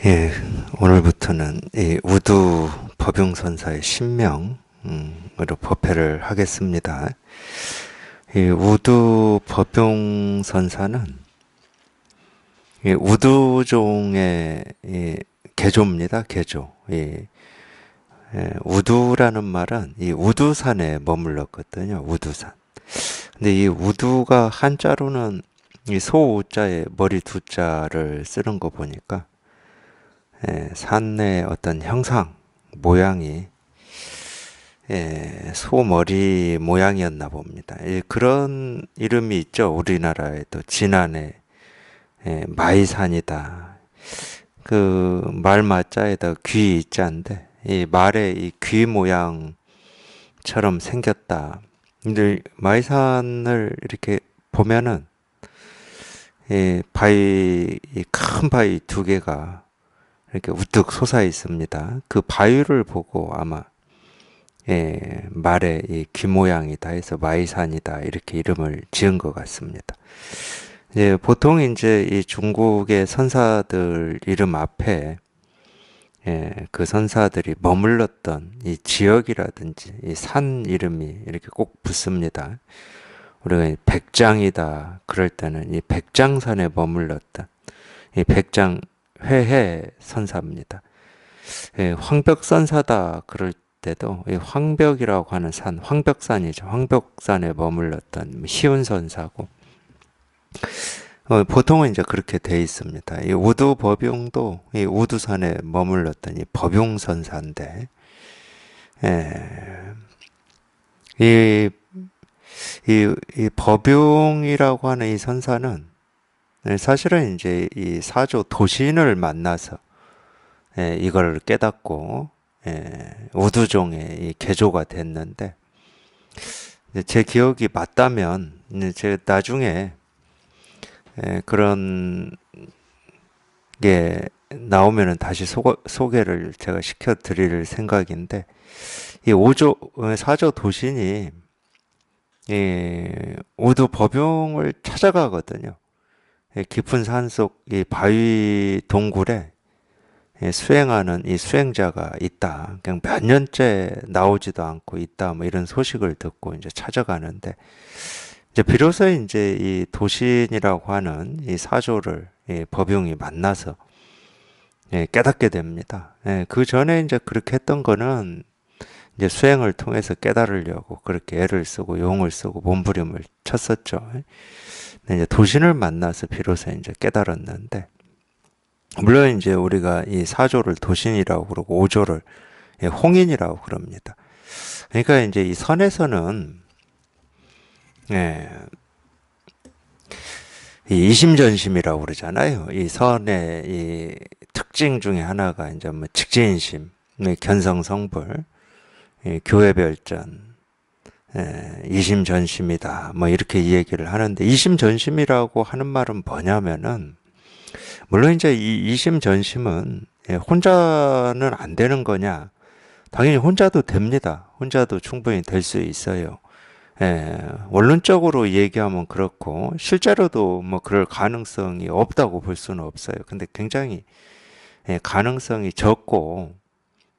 예, 오늘부터는 이 우두 법용선사의 신명으로 법회를 하겠습니다. 이 우두 법용선사는 이 우두종의 이 개조입니다. 개조. 우두라는 말은 이 우두산에 머물렀거든요. 우두산. 근데 이 우두가 한자로는 이 소우자에 머리 두자를 쓰는 거 보니까 산의 어떤 형상, 모양이 소머리 모양이었나 봅니다. 그런 이름이 있죠. 우리나라에도 진안에 마이산이다. 그 말 마자에다 귀 있자인데 이 말의 이 귀 모양처럼 생겼다. 근데 마이산을 이렇게 보면은 이 큰 바위 두 개가 이렇게 우뚝 솟아 있습니다. 그 바위를 보고 아마 말의 이 귀 모양이다 해서 마이산이다 이렇게 이름을 지은 것 같습니다. 보통 이제 이 중국의 선사들 이름 앞에 그 선사들이 머물렀던 이 지역이라든지 이 산 이름이 이렇게 꼭 붙습니다. 우리가 백장이다 그럴 때는 이 백장산에 머물렀던 이 백장 회해 선사입니다. 황벽선사다 그럴 때도 이 황벽이라고 하는 산, 황벽산이죠. 황벽산에 머물렀던 희운선사고 보통은 이제 그렇게 돼 있습니다. 이 우두법용도 이 우두산에 머물렀던 이 법용선사인데 이, 이 법용이라고 하는 이 선사는 사실은 이제 이 사조 도신을 만나서 이걸 깨닫고 우두종의 이 개조가 됐는데 제 기억이 맞다면 제가 나중에 그런 게 나오면은 다시 소개를 제가 시켜드릴 생각인데 이 사조 도신이 우두 법용을 찾아가거든요. 깊은 산속 이 바위 동굴에 수행하는 이 수행자가 있다. 그냥 몇 년째 나오지도 않고 있다. 뭐 이런 소식을 듣고 이제 찾아가는데 이제 비로소 이제 이 도신이라고 하는 이 사조를 법용이 만나서 깨닫게 됩니다. 그 전에 이제 그렇게 했던 거는 이제 수행을 통해서 깨달으려고 그렇게 애를 쓰고 용을 쓰고 몸부림을 쳤었죠. 이제 도신을 만나서 비로소 이제 깨달았는데, 물론 이제 우리가 이 사조를 도신이라고 그러고 오조를 홍인이라고 그럽니다. 그러니까 이제 이 선에서는 이 이심전심이라고 그러잖아요. 이 선의 이 특징 중에 하나가 이제 뭐 직진심, 견성성불, 교회별전, 이심전심이다. 뭐 이렇게 이 얘기를 하는데 이심전심이라고 하는 말은 뭐냐면은 물론 이제 이 이심전심은 혼자는 안 되는 거냐? 당연히 혼자도 됩니다. 혼자도 충분히 될 수 있어요. 원론적으로 얘기하면 그렇고 실제로도 뭐 그럴 가능성이 없다고 볼 수는 없어요. 근데 굉장히 가능성이 적고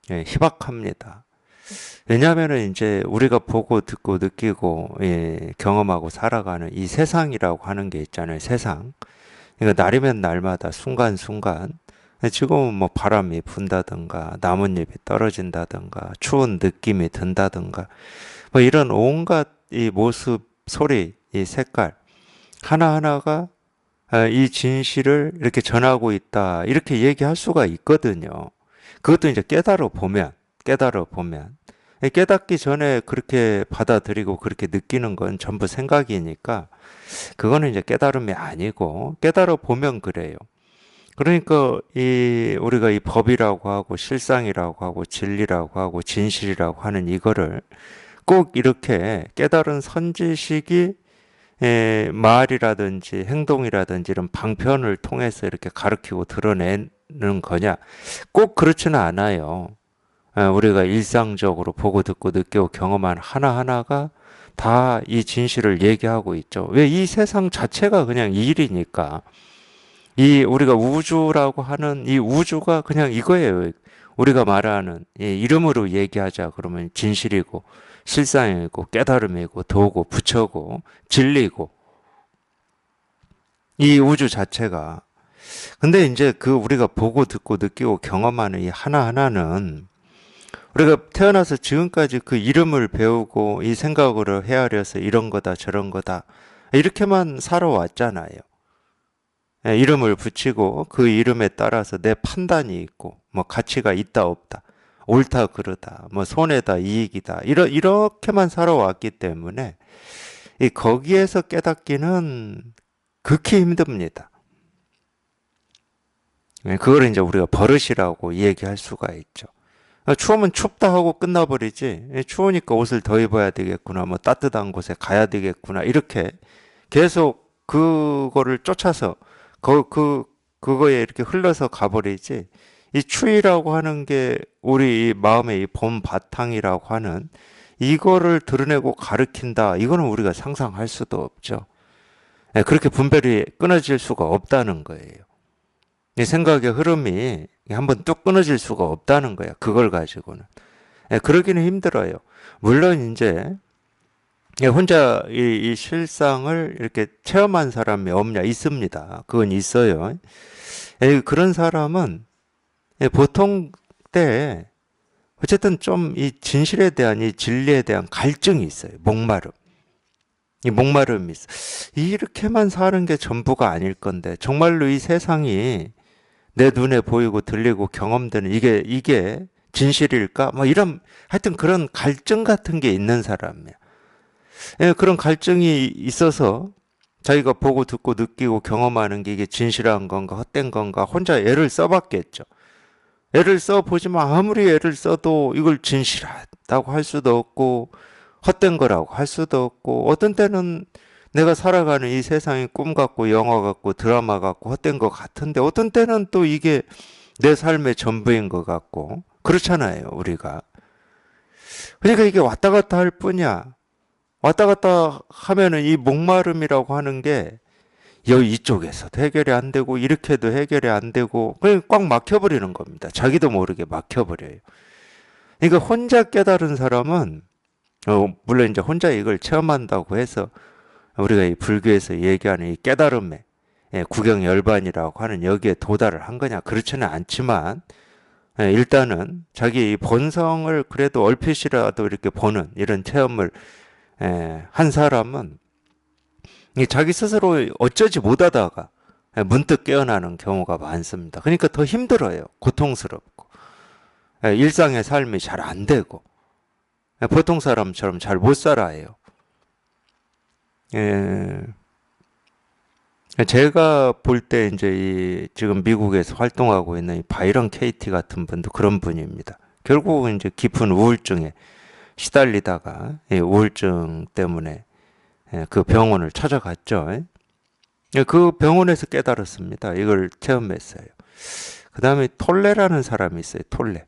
희박합니다. 왜냐하면은 이제 우리가 보고 듣고 느끼고 경험하고 살아가는 이 세상이라고 하는 게 있잖아요. 세상. 그러니까 날이면 날마다 순간순간 지금은 뭐 바람이 분다든가 나뭇잎이 떨어진다든가 추운 느낌이 든다든가 뭐 이런 온갖 이 모습, 소리, 이 색깔 하나하나가 이 진실을 이렇게 전하고 있다 이렇게 얘기할 수가 있거든요. 그것도 이제 깨달아 보면 깨닫기 전에 그렇게 받아들이고 그렇게 느끼는 건 전부 생각이니까 그거는 이제 깨달음이 아니고 깨달아 보면 그래요. 그러니까 이 우리가 이 법이라고 하고 실상이라고 하고 진리라고 하고 진실이라고 하는 이거를 꼭 이렇게 깨달은 선지식이 말이라든지 행동이라든지 이런 방편을 통해서 이렇게 가르치고 드러내는 거냐? 꼭 그렇지는 않아요. 우리가 일상적으로 보고 듣고 느끼고 경험한 하나하나가 다 이 진실을 얘기하고 있죠. 왜 이 세상 자체가 그냥 일이니까. 이 우리가 우주라고 하는 이 우주가 그냥 이거예요. 우리가 말하는 이 이름으로 얘기하자 그러면 진실이고 실상이고 깨달음이고 도고 부처고 진리고 이 우주 자체가. 근데 이제 그 우리가 보고 듣고 느끼고 경험하는 이 하나하나는 우리가 태어나서 지금까지 그 이름을 배우고 이 생각으로 헤아려서 이런 거다 저런 거다 이렇게만 살아왔잖아요. 예, 이름을 붙이고 그 이름에 따라서 내 판단이 있고 뭐 가치가 있다 없다 옳다 그르다 뭐 손해다 이익이다 이렇게만 살아왔기 때문에 이 거기에서 깨닫기는 극히 힘듭니다. 예, 그걸 이제 우리가 버릇이라고 얘기할 수가 있죠. 추우면 춥다 하고 끝나버리지. 예, 추우니까 옷을 더 입어야 되겠구나. 뭐 따뜻한 곳에 가야 되겠구나. 이렇게 계속 그거를 쫓아서 그거에 이렇게 흘러서 가버리지. 이 추위라고 하는 게 우리 이 마음의 이 봄 바탕이라고 하는 이거를 드러내고 가르킨다. 이거는 우리가 상상할 수도 없죠. 예, 그렇게 분별이 끊어질 수가 없다는 거예요. 이 생각의 흐름이 한번 뚝 끊어질 수가 없다는 거야. 그걸 가지고는. 예, 그러기는 힘들어요. 물론 이제 혼자 이 실상을 이렇게 체험한 사람이 없냐? 있습니다. 그건 있어요. 예, 그런 사람은 보통 때 어쨌든 좀 이 진실에 대한 이 진리에 대한 갈증이 있어요. 목마름. 이 목마름이 있어. 이렇게만 사는 게 전부가 아닐 건데 정말로 이 세상이 내 눈에 보이고 들리고 경험되는 이게 진실일까? 뭐 이런 하여튼 그런 갈증 같은 게 있는 사람이야. 예, 그런 갈증이 있어서 자기가 보고 듣고 느끼고 경험하는 게 이게 진실한 건가 헛된 건가 혼자 애를 써봤겠죠. 애를 써보지만 아무리 애를 써도 이걸 진실하다고 할 수도 없고 헛된 거라고 할 수도 없고 어떤 때는 내가 살아가는 이 세상이 꿈 같고 영화 같고 드라마 같고 헛된 것 같은데 어떤 때는 또 이게 내 삶의 전부인 것 같고 그렇잖아요 우리가. 그러니까 이게 왔다 갔다 할 뿐이야. 왔다 갔다 하면은 이 목마름이라고 하는 게 여기 이쪽에서도 해결이 안 되고 이렇게도 해결이 안 되고 그냥 꽉 막혀버리는 겁니다. 자기도 모르게 막혀버려요. 그러니까 혼자 깨달은 사람은 물론 이제 혼자 이걸 체험한다고 해서 우리가 이 불교에서 얘기하는 이 깨달음의 구경열반이라고 하는 여기에 도달을 한 거냐 그렇지는 않지만 일단은 자기 이 본성을 그래도 얼핏이라도 이렇게 보는 이런 체험을 한 사람은 자기 스스로 어쩌지 못하다가 문득 깨어나는 경우가 많습니다. 그러니까 더 힘들어요. 고통스럽고 일상의 삶이 잘 안 되고 보통 사람처럼 잘 못 살아요. 예. 제가 볼 때 이제 지금 미국에서 활동하고 있는 이 바이런 케이티 같은 분도 그런 분입니다. 결국은 이제 깊은 우울증에 시달리다가 우울증 때문에 그 병원을 찾아갔죠. 그 병원에서 깨달았습니다. 이걸 체험했어요. 그 다음에 톨레라는 사람이 있어요. 톨레.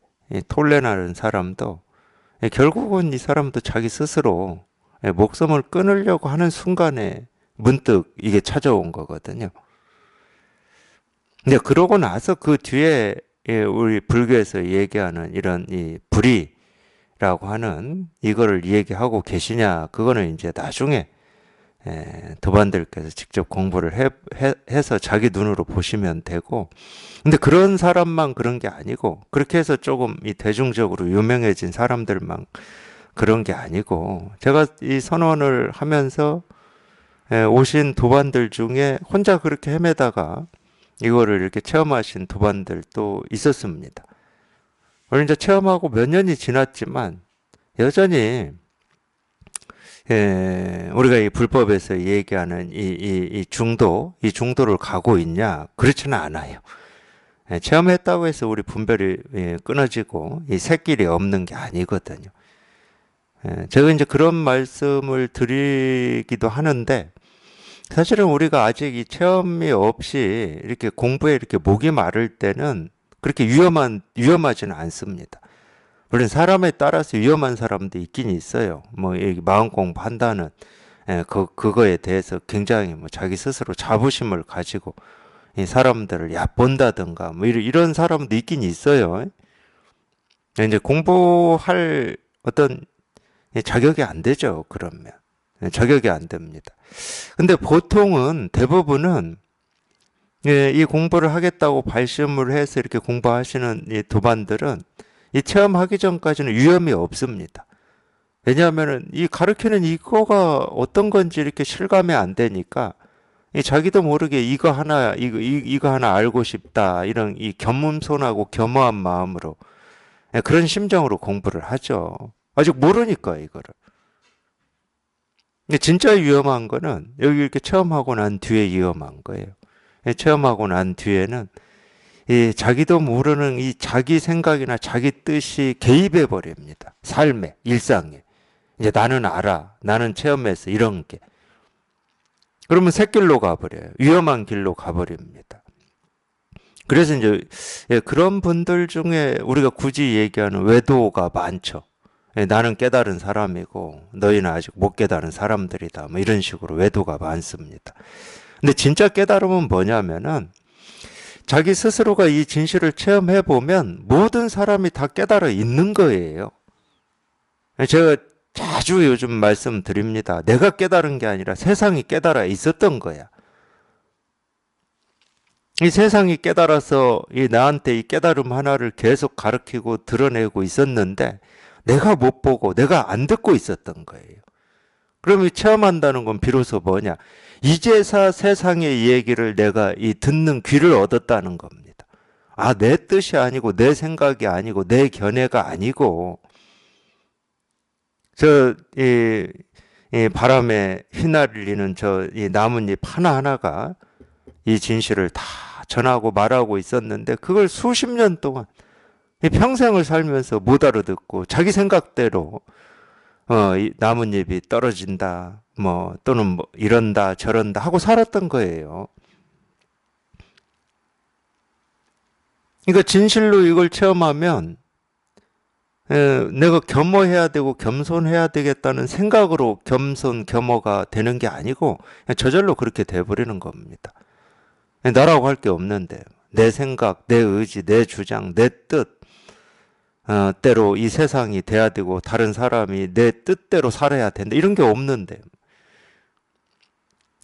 톨레라는 사람도 결국은 이 사람도 자기 스스로 목숨을 끊으려고 하는 순간에 문득 이게 찾아온 거거든요. 근데 그러고 나서 그 뒤에 우리 불교에서 얘기하는 이런 이 불이라고 하는 이거를 얘기하고 계시냐 그거는 이제 나중에 도반들께서 직접 공부를 해서 자기 눈으로 보시면 되고 근데 그런 사람만 그런 게 아니고 그렇게 해서 조금 이 대중적으로 유명해진 사람들만 그런 게 아니고 제가 이 선언을 하면서 오신 도반들 중에 혼자 그렇게 헤매다가 이거를 이렇게 체험하신 도반들도 있었습니다. 오늘 이제 체험하고 몇 년이 지났지만 여전히 우리가 이 불법에서 얘기하는 이 중도를 가고 있냐? 그렇지는 않아요. 체험했다고 해서 우리 분별이 끊어지고 이 새길이 없는 게 아니거든요. 제가 이제 그런 말씀을 드리기도 하는데 사실은 우리가 아직 이 체험이 없이 이렇게 공부에 이렇게 목이 마를 때는 그렇게 위험하지는 않습니다. 물론 사람에 따라서 위험한 사람도 있긴 있어요. 뭐 마음 공부한다는 그거에 대해서 굉장히 뭐 자기 스스로 자부심을 가지고 이 사람들을 얕본다든가 뭐 이런 사람도 있긴 있어요. 이제 공부할 어떤 자격이 안 되죠. 그러면 자격이 안 됩니다. 근데 보통은 대부분은 이 공부를 하겠다고 발심을 해서 이렇게 공부하시는 이 도반들은 이 체험하기 전까지는 위험이 없습니다. 왜냐하면은 이 가르치는 이거가 어떤 건지 이렇게 실감이 안 되니까 이 자기도 모르게 이거 하나 알고 싶다 이런 이 겸손하고 겸허한 마음으로 그런 심정으로 공부를 하죠. 아직 모르니까 이거를. 근데 진짜 위험한 거는 여기 이렇게 체험하고 난 뒤에 위험한 거예요. 체험하고 난 뒤에는 이 자기도 모르는 이 자기 생각이나 자기 뜻이 개입해 버립니다. 삶에, 일상에. 이제 나는 알아. 나는 체험했어. 이런 게. 그러면 샛길로 가버려요. 위험한 길로 가버립니다. 그래서 이제 그런 분들 중에 우리가 굳이 얘기하는 외도가 많죠. 나는 깨달은 사람이고 너희는 아직 못 깨달은 사람들이다. 뭐 이런 식으로 외도가 많습니다. 근데 진짜 깨달음은 뭐냐면은 자기 스스로가 이 진실을 체험해 보면 모든 사람이 다 깨달아 있는 거예요. 제가 자주 요즘 말씀드립니다. 내가 깨달은 게 아니라 세상이 깨달아 있었던 거야. 이 세상이 깨달아서 나한테 이 깨달음 하나를 계속 가르치고 드러내고 있었는데 내가 못 보고 내가 안 듣고 있었던 거예요. 그럼 이 체험한다는 건 비로소 뭐냐? 이제서 세상의 얘기를 내가 이 듣는 귀를 얻었다는 겁니다. 아, 내 뜻이 아니고 내 생각이 아니고 내 견해가 아니고 이 바람에 휘날리는 이 나뭇잎 하나하나가 이 진실을 다 전하고 말하고 있었는데 그걸 수십 년 동안 이 평생을 살면서 못 알아듣고 자기 생각대로 이 나뭇잎이 떨어진다 뭐 또는 뭐 이런다 저런다 하고 살았던 거예요. 그러니까 진실로 이걸 체험하면 내가 겸허해야 되고 겸손해야 되겠다는 생각으로 겸손 겸허가 되는 게 아니고 그냥 저절로 그렇게 돼버리는 겁니다. 나라고 할 게 없는데 내 생각, 내 의지, 내 주장, 내 뜻 때로 이 세상이 돼야 되고 다른 사람이 내 뜻대로 살아야 된다 이런 게 없는데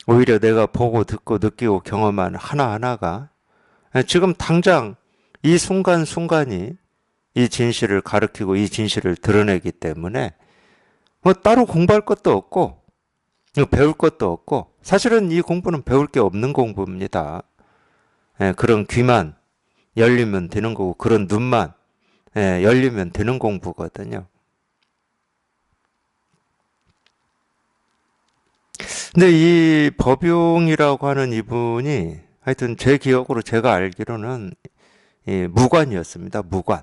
오히려 내가 보고 듣고 느끼고 경험한 하나하나가 지금 당장 이 순간순간이 이 진실을 가르치고 이 진실을 드러내기 때문에 뭐 따로 공부할 것도 없고 배울 것도 없고 사실은 이 공부는 배울 게 없는 공부입니다. 그런 귀만 열리면 되는 거고 그런 눈만 열리면 되는 공부거든요. 근데 이 법용이라고 하는 이분이 하여튼 제 기억으로 제가 알기로는 무관이었습니다. 무관.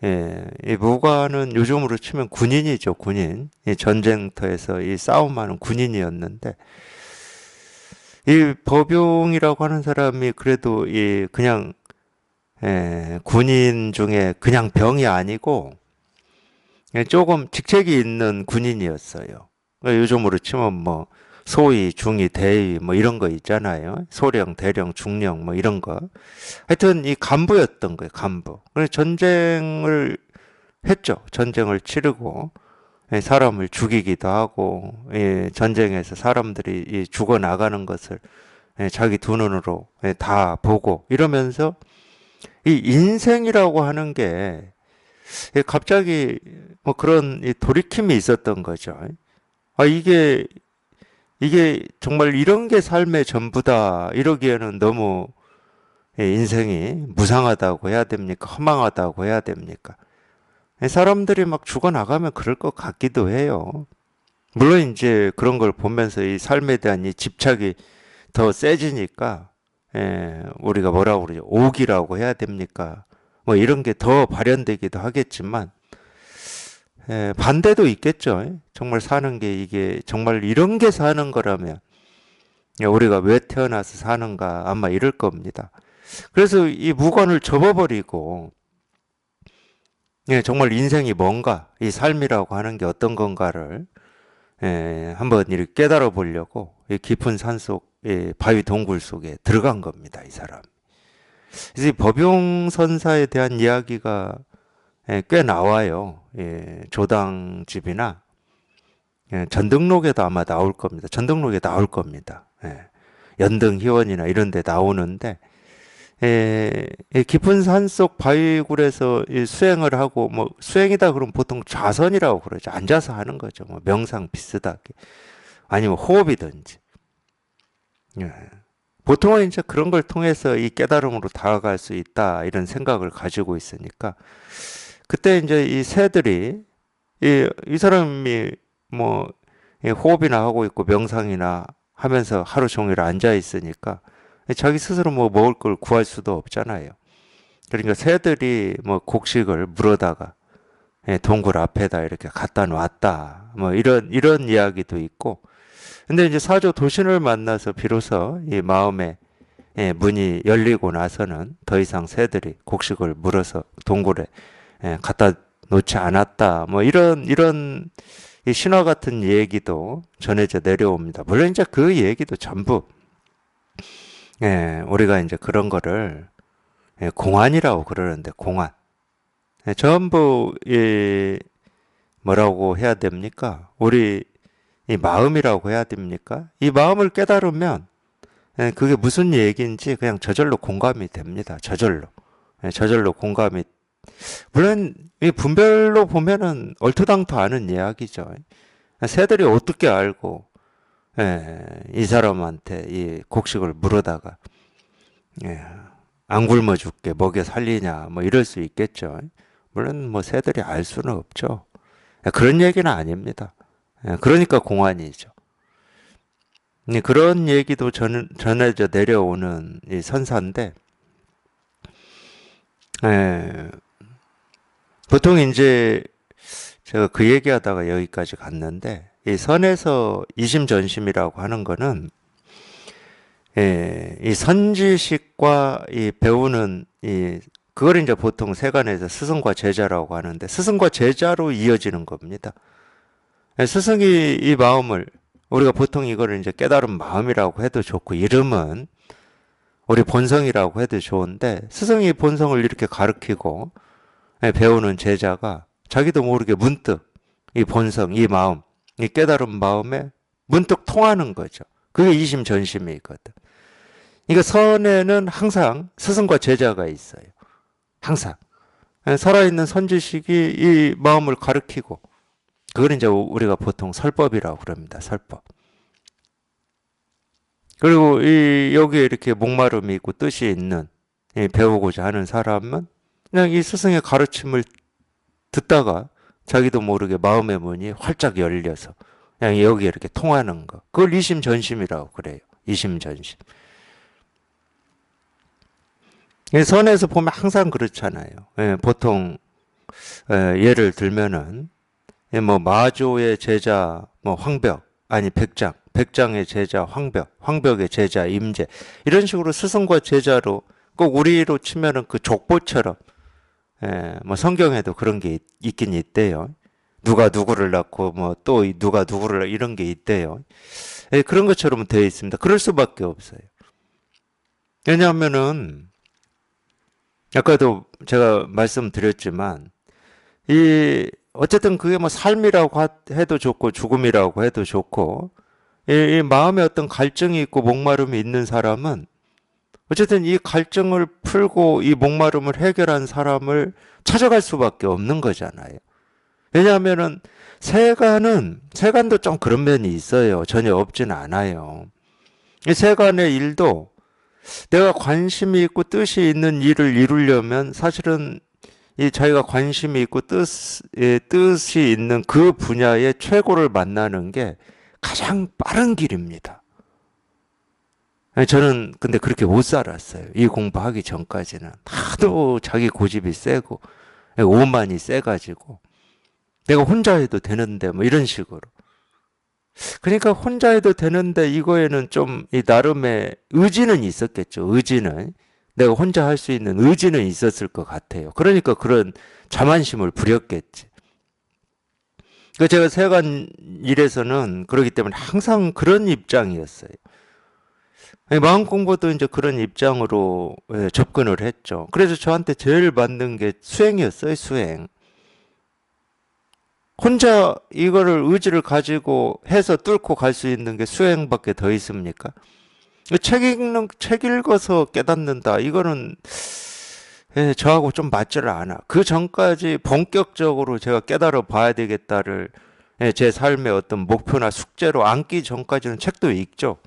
이 무관은 요즘으로 치면 군인이죠, 군인. 이 전쟁터에서 이 싸움하는 군인이었는데, 이 법용이라고 하는 사람이 그래도 그냥, 군인 중에 그냥 병이 아니고, 조금 직책이 있는 군인이었어요. 그러니까 요즘으로 치면 뭐, 소위, 중위, 대위 뭐 이런 거 있잖아요. 소령, 대령, 중령 뭐 이런 거. 하여튼 이 간부였던 거예요, 간부. 그래서 전쟁을 했죠. 전쟁을 치르고 사람을 죽이기도 하고 전쟁에서 사람들이 죽어나가는 것을 자기 두 눈으로 다 보고 이러면서 이 인생이라고 하는 게 갑자기 뭐 그런 돌이킴이 있었던 거죠. 아, 이게 정말 이런 게 삶의 전부다. 이러기에는 너무 인생이 무상하다고 해야 됩니까? 허망하다고 해야 됩니까? 사람들이 막 죽어나가면 그럴 것 같기도 해요. 물론 이제 그런 걸 보면서 이 삶에 대한 이 집착이 더 세지니까, 우리가 뭐라고 그러죠? 오기라고 해야 됩니까? 뭐 이런 게 더 발현되기도 하겠지만, 반대도 있겠죠. 정말 사는 게 이게 정말 이런 게 사는 거라면 우리가 왜 태어나서 사는가 아마 이럴 겁니다. 그래서 이 무관을 접어버리고 정말 인생이 뭔가 이 삶이라고 하는 게 어떤 건가를 한번 이렇게 깨달아 보려고 이 깊은 산속 바위 동굴 속에 들어간 겁니다, 이 사람. 그래서 이 법용선사에 대한 이야기가 꽤 나와요. 조당집이나 전등록에도 아마 나올 겁니다. 전등록에 나올 겁니다. 연등희원이나 이런 데 나오는데, 깊은 산속 바위굴에서 수행을 하고, 뭐, 수행이다 그러면 보통 좌선이라고 그러죠. 앉아서 하는 거죠. 뭐, 명상 비슷하게. 아니면 호흡이든지. 보통은 이제 그런 걸 통해서 이 깨달음으로 다가갈 수 있다, 이런 생각을 가지고 있으니까, 그때 이제 이 새들이, 이 사람이 뭐, 호흡이나 하고 있고 명상이나 하면서 하루 종일 앉아 있으니까 자기 스스로 뭐 먹을 걸 구할 수도 없잖아요. 그러니까 새들이 뭐 곡식을 물어다가 동굴 앞에다 이렇게 갖다 놨다. 뭐 이런 이야기도 있고. 근데 이제 사조 도신을 만나서 비로소 이 마음의 문이 열리고 나서는 더 이상 새들이 곡식을 물어서 동굴에 갖다 놓지 않았다. 뭐 이런 이 신화 같은 얘기도 전해져 내려옵니다. 물론 이제 그 얘기도 전부 우리가 이제 그런 거를 공안이라고 그러는데, 공안 전부 뭐라고 해야 됩니까? 우리 이 마음이라고 해야 됩니까? 이 마음을 깨달으면 그게 무슨 얘기인지 그냥 저절로 공감이 됩니다. 저절로 공감이. 물론 이 분별로 보면은 얼토당토 않은 이야기죠. 새들이 어떻게 알고 이 사람한테 이 곡식을 물어다가 안 굶어 죽게 먹여 살리냐, 뭐 이럴 수 있겠죠. 물론 뭐 새들이 알 수는 없죠. 그런 얘기는 아닙니다. 그러니까 공안이죠. 그런 얘기도 전해져 내려오는 이 선사인데, 보통 이제 제가 그 얘기하다가 여기까지 갔는데, 이 선에서 이심전심이라고 하는 거는 이 선지식과 이 배우는 그걸 이제 보통 세간에서 스승과 제자라고 하는데, 스승과 제자로 이어지는 겁니다. 스승이 이 마음을, 우리가 보통 이거를 이제 깨달은 마음이라고 해도 좋고, 이름은 우리 본성이라고 해도 좋은데, 스승이 본성을 이렇게 가르치고 배우는 제자가 자기도 모르게 문득 이 본성, 이 마음, 이 깨달은 마음에 문득 통하는 거죠. 그게 이심전심이거든. 그러니까 선에는 항상 스승과 제자가 있어요. 항상. 살아있는 선지식이 이 마음을 가르치고, 그걸 이제 우리가 보통 설법이라고 그럽니다. 설법. 그리고 여기에 이렇게 목마름이 있고 뜻이 있는, 배우고자 하는 사람은 그냥 이 스승의 가르침을 듣다가 자기도 모르게 마음의 문이 활짝 열려서 그냥 여기에 이렇게 통하는 거. 그걸 이심전심이라고 그래요. 이심전심. 선에서 보면 항상 그렇잖아요. 보통 예를 들면은 뭐 마조의 제자 뭐 황벽, 아니 백장의 제자 황벽, 황벽의 제자 임재, 이런 식으로 스승과 제자로, 꼭 우리로 치면은 그 족보처럼, 뭐 성경에도 그런 게 있긴 있대요. 누가 누구를 낳고 뭐 또 누가 누구를, 이런 게 있대요. 그런 것처럼 되어 있습니다. 그럴 수밖에 없어요. 왜냐하면은 아까도 제가 말씀드렸지만, 어쨌든 그게 뭐 삶이라고 해도 좋고 죽음이라고 해도 좋고, 이 마음에 어떤 갈증이 있고 목마름이 있는 사람은 어쨌든 이 갈증을 풀고 이 목마름을 해결한 사람을 찾아갈 수밖에 없는 거잖아요. 왜냐하면은 세간도 좀 그런 면이 있어요. 전혀 없지는 않아요. 이 세간의 일도 내가 관심이 있고 뜻이 있는 일을 이루려면 사실은 이 자기가 관심이 있고 뜻이 있는 그 분야의 최고를 만나는 게 가장 빠른 길입니다. 저는 근데 그렇게 못 살았어요. 이 공부하기 전까지는. 하도 자기 고집이 세고 오만이 세가지고 내가 혼자 해도 되는데 뭐 이런 식으로. 그러니까 혼자 해도 되는데 이거에는 좀 이 나름의 의지는 있었겠죠. 의지는. 내가 혼자 할 수 있는 의지는 있었을 것 같아요. 그러니까 그런 자만심을 부렸겠지. 그 제가 세간 일에서는 그러기 때문에 항상 그런 입장이었어요. 아니, 마음 공부도 이제 그런 입장으로 접근을 했죠. 그래서 저한테 제일 맞는 게 수행이었어요, 수행. 혼자 이거를 의지를 가지고 해서 뚫고 갈 수 있는 게 수행밖에 더 있습니까? 책 읽어서 깨닫는다. 이거는 저하고 좀 맞지를 않아. 그 전까지 본격적으로 제가 깨달아 봐야 되겠다를 제 삶의 어떤 목표나 숙제로 안기 전까지는 책도 읽죠.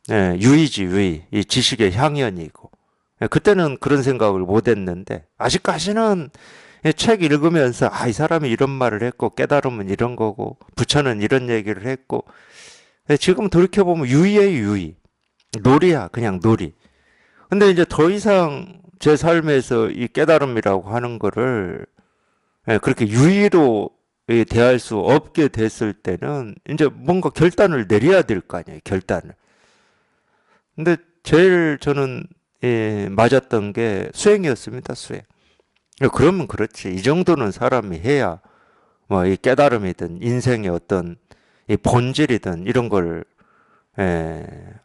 유의지, 유의. 이 지식의 향연이고. 그때는 그런 생각을 못 했는데, 아직까지는 책 읽으면서, 이 사람이 이런 말을 했고, 깨달으면 이런 거고, 부처는 이런 얘기를 했고, 지금 돌이켜보면 유의예요, 유의. 놀이야, 그냥 놀이. 근데 이제 더 이상 제 삶에서 이 깨달음이라고 하는 거를 그렇게 유의로 대할 수 없게 됐을 때는 이제 뭔가 결단을 내려야 될 거 아니에요, 결단을. 근데 제일 저는 맞았던 게 수행이었습니다, 수행. 그러면 그렇지. 이 정도는 사람이 해야 뭐 이 깨달음이든 인생의 어떤 이 본질이든 이런 걸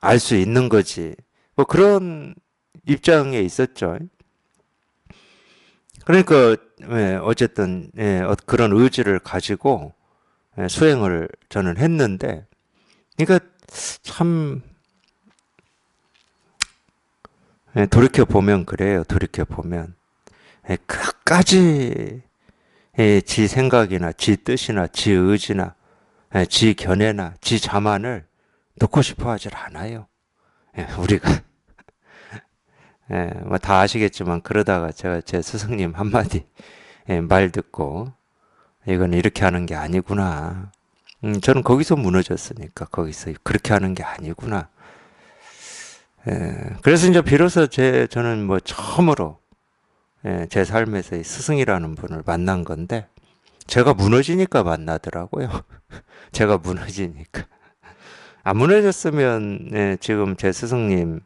알 수 있는 거지. 뭐 그런 입장에 있었죠. 그러니까 어쨌든 그런 의지를 가지고 수행을 저는 했는데, 그러니까 참 돌이켜 보면 그래요. 돌이켜 보면 끝까지 지 생각이나 지 뜻이나 지 의지나 지 견해나 지 자만을 놓고 싶어 하질 않아요. 우리가 뭐 다 아시겠지만 그러다가 제가 제 스승님 한마디 말 듣고 이건 이렇게 하는 게 아니구나. 저는 거기서 무너졌으니까 거기서 그렇게 하는 게 아니구나. 그래서 이제 비로소 저는 뭐 처음으로 제 삶에서 이 스승이라는 분을 만난 건데 제가 무너지니까 만나더라고요. 제가 무너지니까. 안 무너졌으면 지금 제 스승님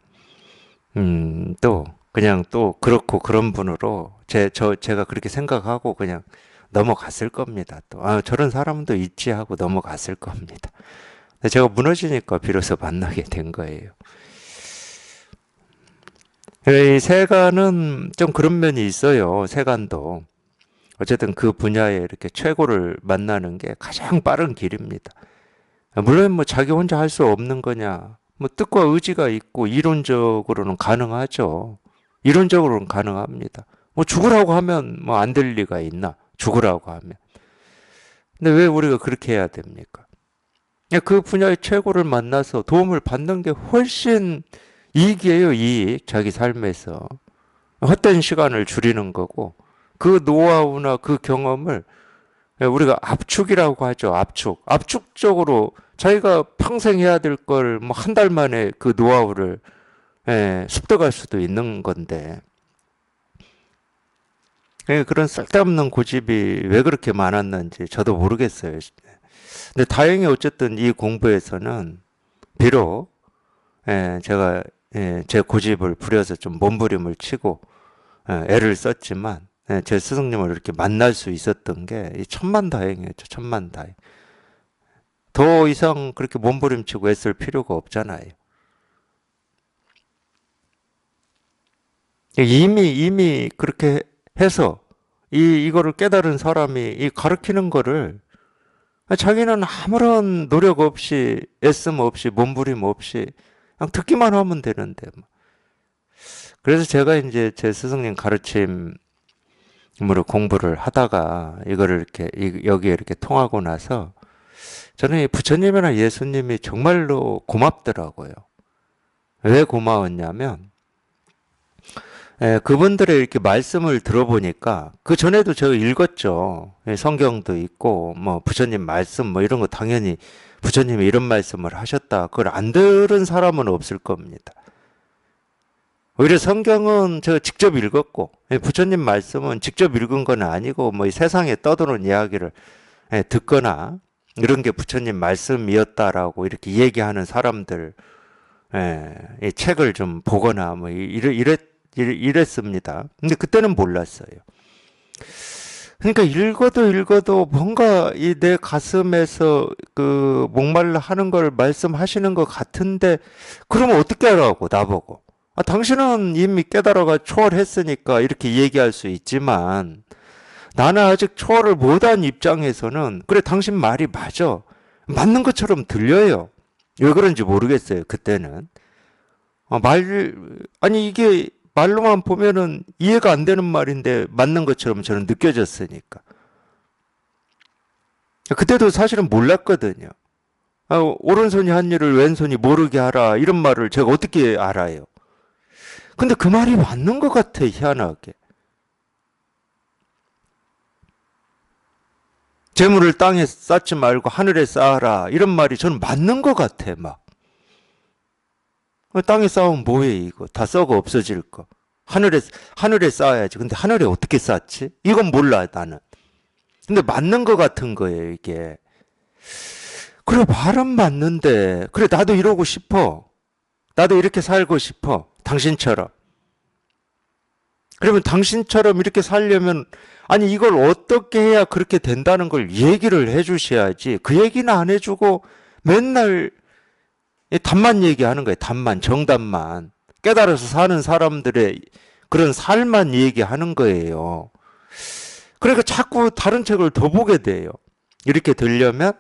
또 그냥 또 그렇고 그런 분으로 제가 그렇게 생각하고 그냥 넘어갔을 겁니다. 또 저런 사람도 있지 하고 넘어갔을 겁니다. 근데 제가 무너지니까 비로소 만나게 된 거예요. 이 세간은 좀 그런 면이 있어요. 세간도. 어쨌든 그 분야에 이렇게 최고를 만나는 게 가장 빠른 길입니다. 물론 뭐 자기 혼자 할 수 없는 거냐. 뭐 뜻과 의지가 있고 이론적으로는 가능하죠. 이론적으로는 가능합니다. 뭐 죽으라고 하면 뭐 안 될 리가 있나? 죽으라고 하면. 근데 왜 우리가 그렇게 해야 됩니까? 그 분야의 최고를 만나서 도움을 받는 게 훨씬 이익이에요, 이익. 자기 삶에서. 헛된 시간을 줄이는 거고, 그 노하우나 그 경험을 우리가 압축이라고 하죠, 압축. 압축적으로 자기가 평생 해야 될 걸 뭐 한 달 만에 그 노하우를 습득할 수도 있는 건데, 그런 쓸데없는 고집이 왜 그렇게 많았는지 저도 모르겠어요. 근데 다행히 어쨌든 이 공부에서는 비록 제가 제 고집을 부려서 좀 몸부림을 치고 애를 썼지만 제 스승님을 이렇게 만날 수 있었던 게 천만다행이었죠. 천만다행. 더 이상 그렇게 몸부림치고 애쓸 필요가 없잖아요. 이미 그렇게 해서 이거를 깨달은 사람이 이 가르치는 거를 자기는 아무런 노력 없이 애씀 없이 몸부림 없이 그냥 듣기만 하면 되는데. 그래서 제가 이제 제 스승님 가르침으로 공부를 하다가 이거를 이렇게 여기에 이렇게 통하고 나서 저는 이 부처님이나 예수님이 정말로 고맙더라고요. 왜 고마웠냐면 그분들의 이렇게 말씀을 들어보니까 그 전에도 제가 읽었죠. 성경도 있고 뭐 부처님 말씀 뭐 이런 거 당연히 부처님이 이런 말씀을 하셨다. 그걸 안 들은 사람은 없을 겁니다. 오히려 성경은 제가 직접 읽었고 부처님 말씀은 직접 읽은 건 아니고 뭐 이 세상에 떠도는 이야기를 듣거나 이런 게 부처님 말씀이었다라고 이렇게 얘기하는 사람들 이 책을 좀 보거나 뭐 이랬습니다. 근데 그때는 몰랐어요. 그러니까 읽어도 뭔가 이 내 가슴에서 그 목말라 하는 걸 말씀하시는 것 같은데, 그러면 어떻게 하라고, 나보고. 아, 당신은 이미 깨달아가 초월했으니까 이렇게 얘기할 수 있지만, 나는 아직 초월을 못한 입장에서는, 그래, 당신 말이 맞아. 맞는 것처럼 들려요. 왜 그런지 모르겠어요, 그때는. 아니, 이게 말로만 보면은 이해가 안 되는 말인데 맞는 것처럼 저는 느껴졌으니까. 그때도 사실은 몰랐거든요. 오른손이 한 일을 왼손이 모르게 하라. 이런 말을 제가 어떻게 알아요? 근데 그 말이 맞는 것 같아, 희한하게. 재물을 땅에 쌓지 말고 하늘에 쌓아라. 이런 말이 저는 맞는 것 같아, 막. 땅에 쌓으면 뭐해, 이거. 다 썩어 없어질 거. 하늘에 쌓아야지. 근데 하늘에 어떻게 쌓지? 이건 몰라, 나는. 근데 맞는 것 같은 거예요, 이게. 그래, 말은 맞는데. 그래, 나도 이러고 싶어. 나도 이렇게 살고 싶어. 당신처럼. 그러면 당신처럼 이렇게 살려면, 아니, 이걸 어떻게 해야 그렇게 된다는 걸 얘기를 해 주셔야지. 그 얘기는 안 해주고 맨날 답만 얘기하는 거예요. 답만, 정답만. 깨달아서 사는 사람들의 그런 삶만 얘기하는 거예요. 그러니까 자꾸 다른 책을 더 보게 돼요. 이렇게 되려면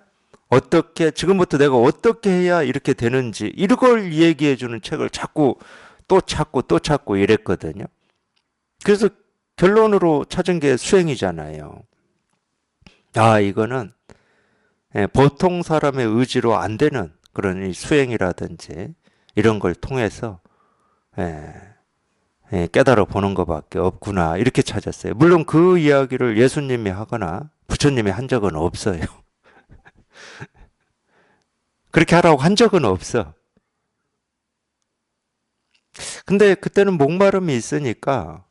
어떻게, 지금부터 내가 어떻게 해야 이렇게 되는지, 이걸 얘기해 주는 책을 자꾸 또 찾고 또 찾고 이랬거든요. 그래서 결론으로 찾은 게 수행이잖아요. 아, 이거는 보통 사람의 의지로 안 되는 그런 이 수행이라든지 이런 걸 통해서 예, 깨달아 보는 것밖에 없구나, 이렇게 찾았어요. 물론 그 이야기를 예수님이 하거나 부처님이 한 적은 없어요. 그렇게 하라고 한 적은 없어. 근데 그때는 목마름이 있으니까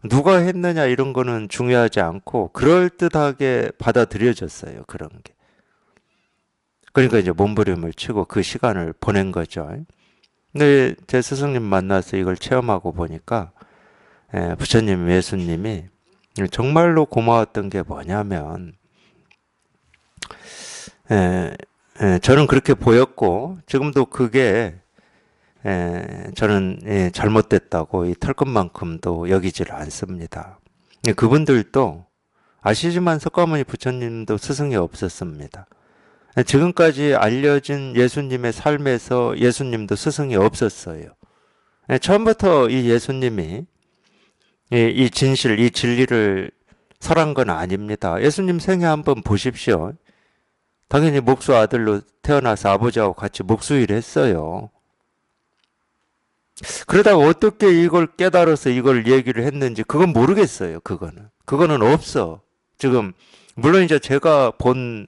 누가 했느냐 이런 거는 중요하지 않고 그럴듯하게 받아들여졌어요. 그런 게. 그러니까 이제 몸부림을 치고 그 시간을 보낸 거죠. 근데 제 스승님 만나서 이걸 체험하고 보니까 부처님, 예수님이 정말로 고마웠던 게 뭐냐면 저는 그렇게 보였고 지금도 그게 저는 잘못됐다고 이 털끝만큼도 여기지를 않습니다. 그분들도 아시지만 석가모니 부처님도 스승이 없었습니다. 지금까지 알려진 예수님의 삶에서 예수님도 스승이 없었어요. 처음부터 이 예수님이 이 진실, 이 진리를 설한 건 아닙니다. 예수님 생애 한번 보십시오. 당연히 목수 아들로 태어나서 아버지하고 같이 목수일 했어요. 그러다가 어떻게 이걸 깨달아서 이걸 얘기를 했는지 그건 모르겠어요. 그거는 없어. 지금 물론 이제 제가 본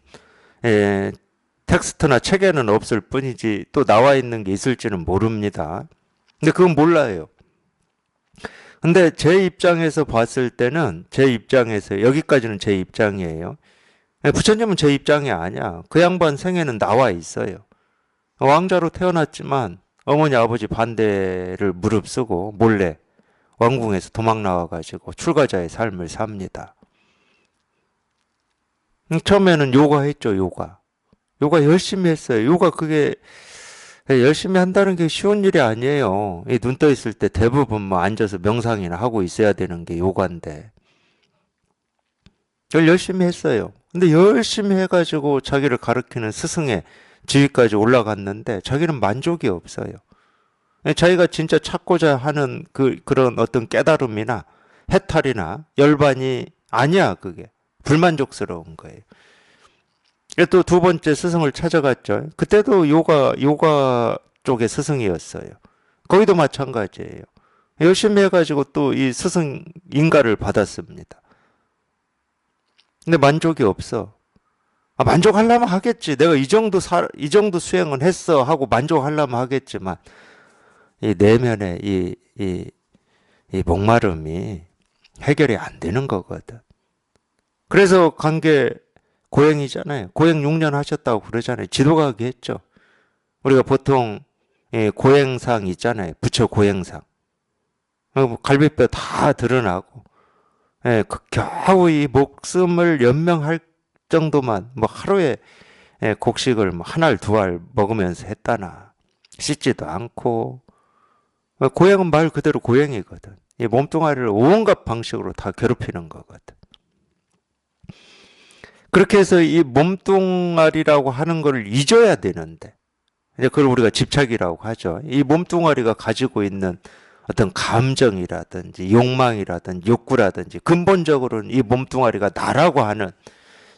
텍스트나 책에는 없을 뿐이지 또 나와 있는 게 있을지는 모릅니다. 근데 그건 몰라요. 근데 제 입장에서 봤을 때는 제 입장에서 여기까지는 제 입장이에요. 부처님은 제 입장이 아니야. 그 양반 생애는 나와 있어요. 왕자로 태어났지만 어머니 아버지 반대를 무릅쓰고 몰래 왕궁에서 도망 나와가지고 출가자의 삶을 삽니다. 처음에는 요가 했죠, 요가. 요가 열심히 했어요. 요가 그게 열심히 한다는 게 쉬운 일이 아니에요. 눈 떠 있을 때 대부분 뭐 앉아서 명상이나 하고 있어야 되는 게 요가인데. 그걸 열심히 했어요. 근데 열심히 해가지고 자기를 가르치는 스승의 지위까지 올라갔는데 자기는 만족이 없어요. 자기가 진짜 찾고자 하는 그런 어떤 깨달음이나 해탈이나 열반이 아니야, 그게. 불만족스러운 거예요. 또 두 번째 스승을 찾아갔죠. 그때도 요가 쪽의 스승이었어요. 거기도 마찬가지예요. 열심히 해가지고 또 이 스승 인가를 받았습니다. 근데 만족이 없어. 만족하려면 하겠지. 내가 이 정도 수행은 했어 하고 만족하려면 하겠지만, 이 내면의 이 목마름이 해결이 안 되는 거거든. 그래서 관계 고행이잖아요. 고행 6년 하셨다고 그러잖아요. 지도가게 했죠. 우리가 보통 고행상 있잖아요. 부처 고행상. 갈비뼈 다 드러나고 예, 그 겨우 이 목숨을 연명할 정도만 뭐 하루에 예, 곡식을 뭐 한 알, 두 알 먹으면서 했다나. 씻지도 않고. 고양은 말 그대로 고양이거든. 이 몸뚱아리를 온갖 방식으로 다 괴롭히는 거거든. 그렇게 해서 이 몸뚱아리라고 하는 걸 잊어야 되는데, 이제 그걸 우리가 집착이라고 하죠. 이 몸뚱아리가 가지고 있는 어떤 감정이라든지 욕망이라든지 욕구라든지 근본적으로는 이 몸뚱아리가 나라고 하는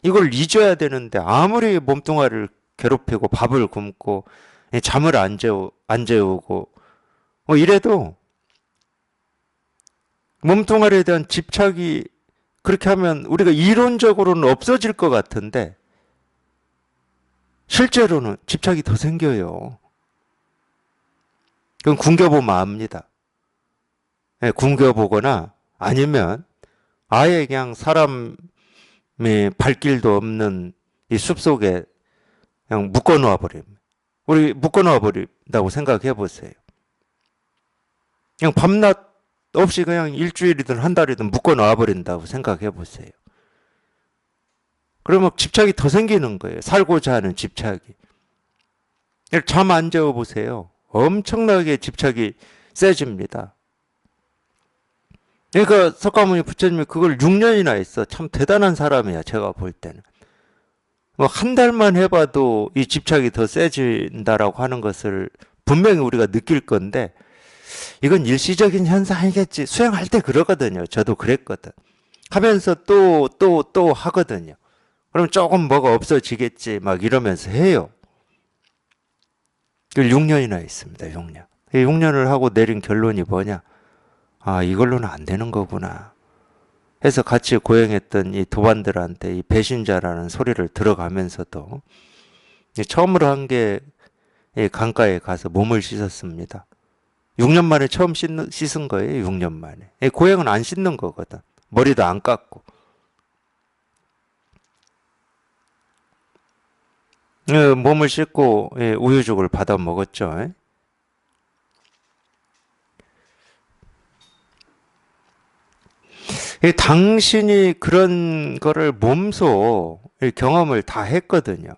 이걸 잊어야 되는데 아무리 몸뚱아리를 괴롭히고 밥을 굶고 잠을 안 재우고 뭐 이래도 몸뚱아리에 대한 집착이 그렇게 하면 우리가 이론적으로는 없어질 것 같은데 실제로는 집착이 더 생겨요. 그건 굶겨보면 압니다. 네, 굶겨보거나 아니면 아예 그냥 사람이 발길도 없는 이 숲속에 그냥 묶어놓아 버림. 우리 묶어놓아 버린다고 생각해 보세요. 그냥 밤낮 없이 그냥 일주일이든 한 달이든 묶어놓아 버린다고 생각해 보세요. 그러면 집착이 더 생기는 거예요. 살고자 하는 집착이. 잠 안 재워 보세요. 엄청나게 집착이 세집니다. 그러니까 석가모니 부처님이 그걸 6년이나 했어. 참 대단한 사람이야. 제가 볼 때는. 뭐 한 달만 해봐도 이 집착이 더 세진다라고 하는 것을 분명히 우리가 느낄 건데 이건 일시적인 현상이겠지. 수행할 때 그러거든요. 저도 그랬거든. 하면서 또 하거든요. 그럼 조금 뭐가 없어지겠지. 막 이러면서 해요. 6년이나 했습니다. 6년. 6년을 하고 내린 결론이 뭐냐. 아, 이걸로는 안 되는 거구나. 해서 같이 고행했던 이 도반들한테 이 배신자라는 소리를 들어가면서도 처음으로 한 게 강가에 가서 몸을 씻었습니다. 6년 만에 처음 씻은 거예요. 6년 만에. 고행은 안 씻는 거거든. 머리도 안 깎고. 몸을 씻고 우유죽을 받아 먹었죠. 당신이 그런 거를 몸소 경험을 다 했거든요.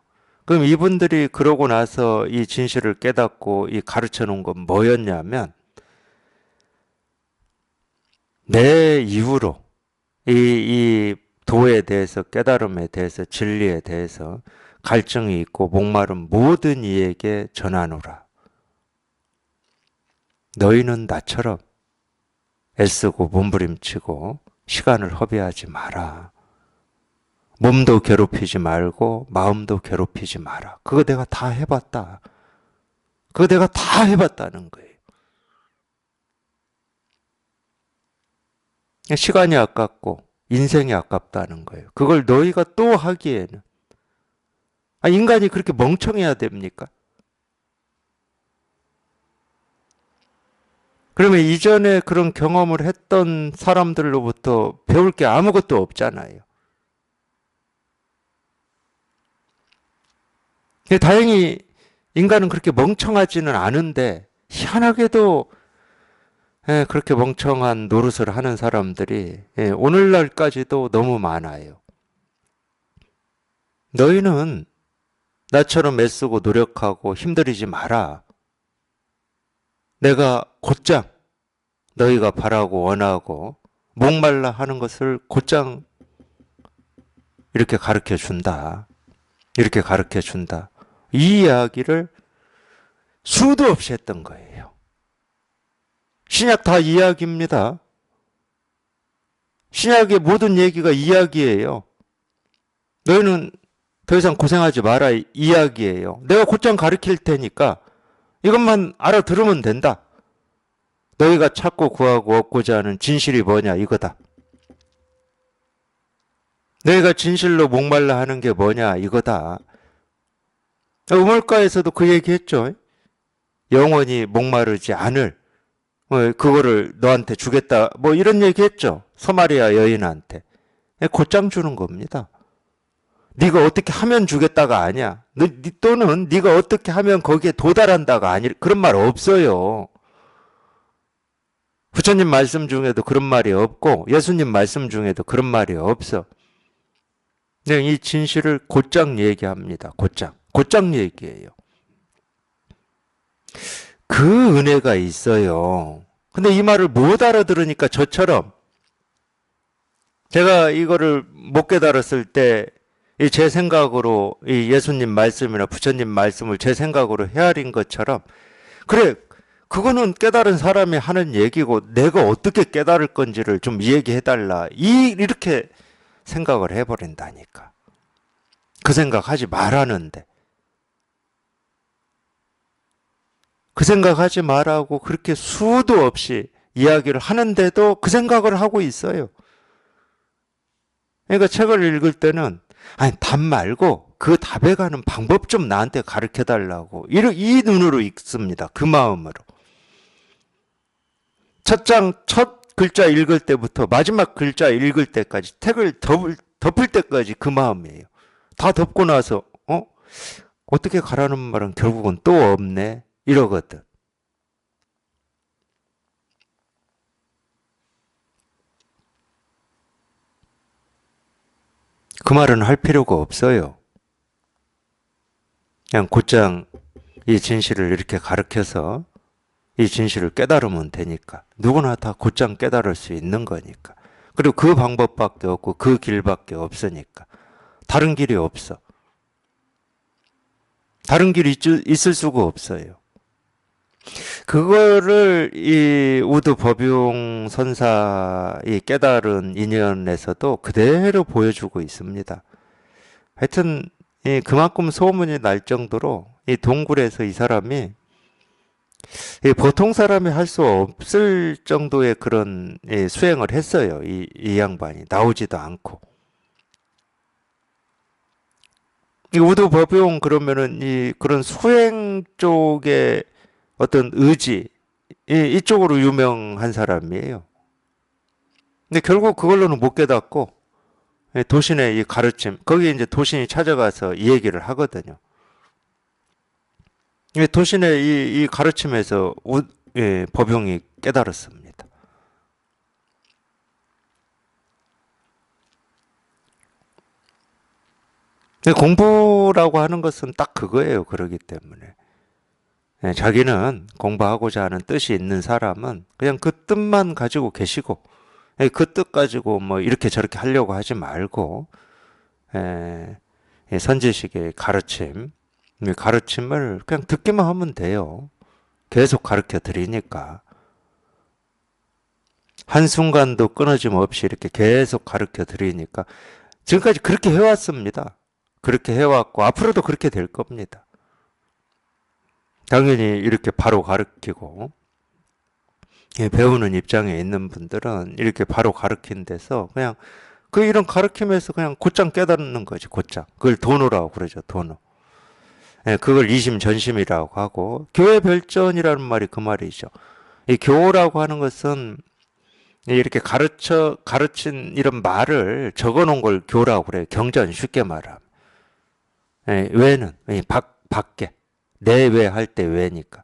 그럼 이분들이 그러고 나서 이 진실을 깨닫고 이 가르쳐 놓은 건 뭐였냐면 내 이후로 이 도에 대해서 깨달음에 대해서 진리에 대해서 갈증이 있고 목마른 모든 이에게 전하노라. 너희는 나처럼 애쓰고 몸부림치고 시간을 허비하지 마라. 몸도 괴롭히지 말고 마음도 괴롭히지 마라. 그거 내가 다 해봤다. 그거 내가 다 해봤다는 거예요. 시간이 아깝고 인생이 아깝다는 거예요. 그걸 너희가 또 하기에는 인간이 그렇게 멍청해야 됩니까? 그러면 이전에 그런 경험을 했던 사람들로부터 배울 게 아무것도 없잖아요. 다행히 인간은 그렇게 멍청하지는 않은데 희한하게도 그렇게 멍청한 노릇을 하는 사람들이 오늘날까지도 너무 많아요. 너희는 나처럼 애쓰고 노력하고 힘들이지 마라. 내가 곧장 너희가 바라고 원하고 목말라 하는 것을 곧장 이렇게 가르쳐 준다. 이렇게 가르쳐 준다. 이 이야기를 수도 없이 했던 거예요. 신약 다 이야기입니다. 신약의 모든 얘기가 이야기예요. 너희는 더 이상 고생하지 마라 이야기예요. 내가 곧장 가르칠 테니까 이것만 알아들으면 된다. 너희가 찾고 구하고 얻고자 하는 진실이 뭐냐 이거다. 너희가 진실로 목말라 하는 게 뭐냐 이거다. 우물가에서도 그 얘기했죠. 영원히 목마르지 않을 그거를 너한테 주겠다. 뭐 이런 얘기했죠. 서마리아 여인한테. 곧장 주는 겁니다. 네가 어떻게 하면 주겠다가 아니야. 또는 네가 어떻게 하면 거기에 도달한다가 아니 그런 말 없어요. 부처님 말씀 중에도 그런 말이 없고 예수님 말씀 중에도 그런 말이 없어. 네, 이 진실을 곧장 얘기합니다. 곧장 얘기해요. 그 은혜가 있어요. 근데 이 말을 못 알아들으니까 저처럼 제가 이거를 못 깨달았을 때 제 생각으로 이 예수님 말씀이나 부처님 말씀을 제 생각으로 헤아린 것처럼 그래 그거는 깨달은 사람이 하는 얘기고 내가 어떻게 깨달을 건지를 좀 얘기해 달라 이렇게 생각을 해버린다니까. 그 생각하지 말라는데 그 생각하지 말라고 그렇게 수도 없이 이야기를 하는데도 그 생각을 하고 있어요. 그러니까 책을 읽을 때는 아니 답 말고 그 답에 가는 방법 좀 나한테 가르쳐 달라고 이 눈으로 읽습니다. 그 마음으로. 첫 글자 읽을 때부터 마지막 글자 읽을 때까지 책을 덮을 때까지 그 마음이에요. 다 덮고 나서 어떻게 가라는 말은 결국은 또 없네 이러거든. 그 말은 할 필요가 없어요. 그냥 곧장 이 진실을 이렇게 가르쳐서 이 진실을 깨달으면 되니까. 누구나 다 곧장 깨달을 수 있는 거니까. 그리고 그 방법밖에 없고 그 길밖에 없으니까. 다른 길이 없어. 다른 길이 있을 수가 없어요. 그거를 이 우드 법용 선사의 깨달은 인연에서도 그대로 보여주고 있습니다. 하여튼 그만큼 소문이 날 정도로 이 동굴에서 이 사람이 보통 사람이 할 수 없을 정도의 그런 수행을 했어요. 이 양반이 나오지도 않고. 이 우드 법용 그러면은 그런 수행 쪽의 어떤 의지 이쪽으로 유명한 사람이에요. 근데 결국 그걸로는 못 깨닫고 도신의 이 가르침 거기 이제 도신이 찾아가서 이 얘기를 하거든요. 도신의 이 가르침에서 법용이 깨달았습니다. 공부라고 하는 것은 딱 그거예요. 그러기 때문에 자기는 공부하고자 하는 뜻이 있는 사람은 그냥 그 뜻만 가지고 계시고 그 뜻 가지고 뭐 이렇게 저렇게 하려고 하지 말고 선지식의 가르침을 그냥 듣기만 하면 돼요. 계속 가르쳐 드리니까. 한순간도 끊어짐 없이 이렇게 계속 가르쳐 드리니까 지금까지 그렇게 해왔습니다. 그렇게 해왔고 앞으로도 그렇게 될 겁니다. 당연히 이렇게 바로 가르치고 배우는 입장에 있는 분들은 이렇게 바로 가르친 데서 그냥 이런 가르침에서 그냥 곧장 깨닫는 거지. 곧장. 그걸 도노라고 그러죠. 도노. 그걸 이심전심이라고 하고 교회 별전이라는 말이 그 말이죠. 이 교라고 하는 것은 이렇게 가르친 이런 말을 적어놓은 걸 교라고 그래요. 경전 쉽게 말하면. 외는 밖에 내외 할 때 외니까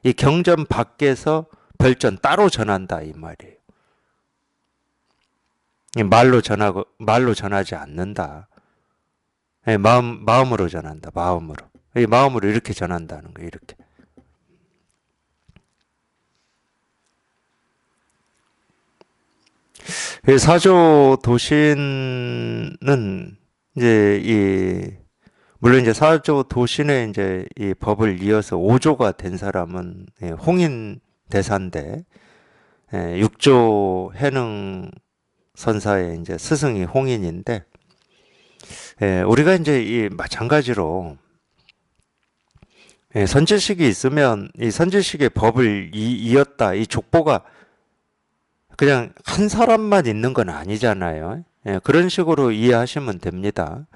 이 경전 밖에서 별전 따로 전한다 이 말이에요. 말로 전하지 않는다. 마음으로 전한다. 마음으로. 이 마음으로 이렇게 전한다는 거예요. 이렇게. 사조 도신은 이제 물론 이제 사조 도신의 이제 이 법을 이어서 5조가 된 사람은 홍인 대사인데 6조 해능 선사의 이제 스승이 홍인인데 우리가 이제 이 마찬가지로 선지식이 있으면 이 선지식의 법을 이었다. 이 족보가 그냥 한 사람만 있는 건 아니잖아요. 그런 식으로 이해하시면 됩니다.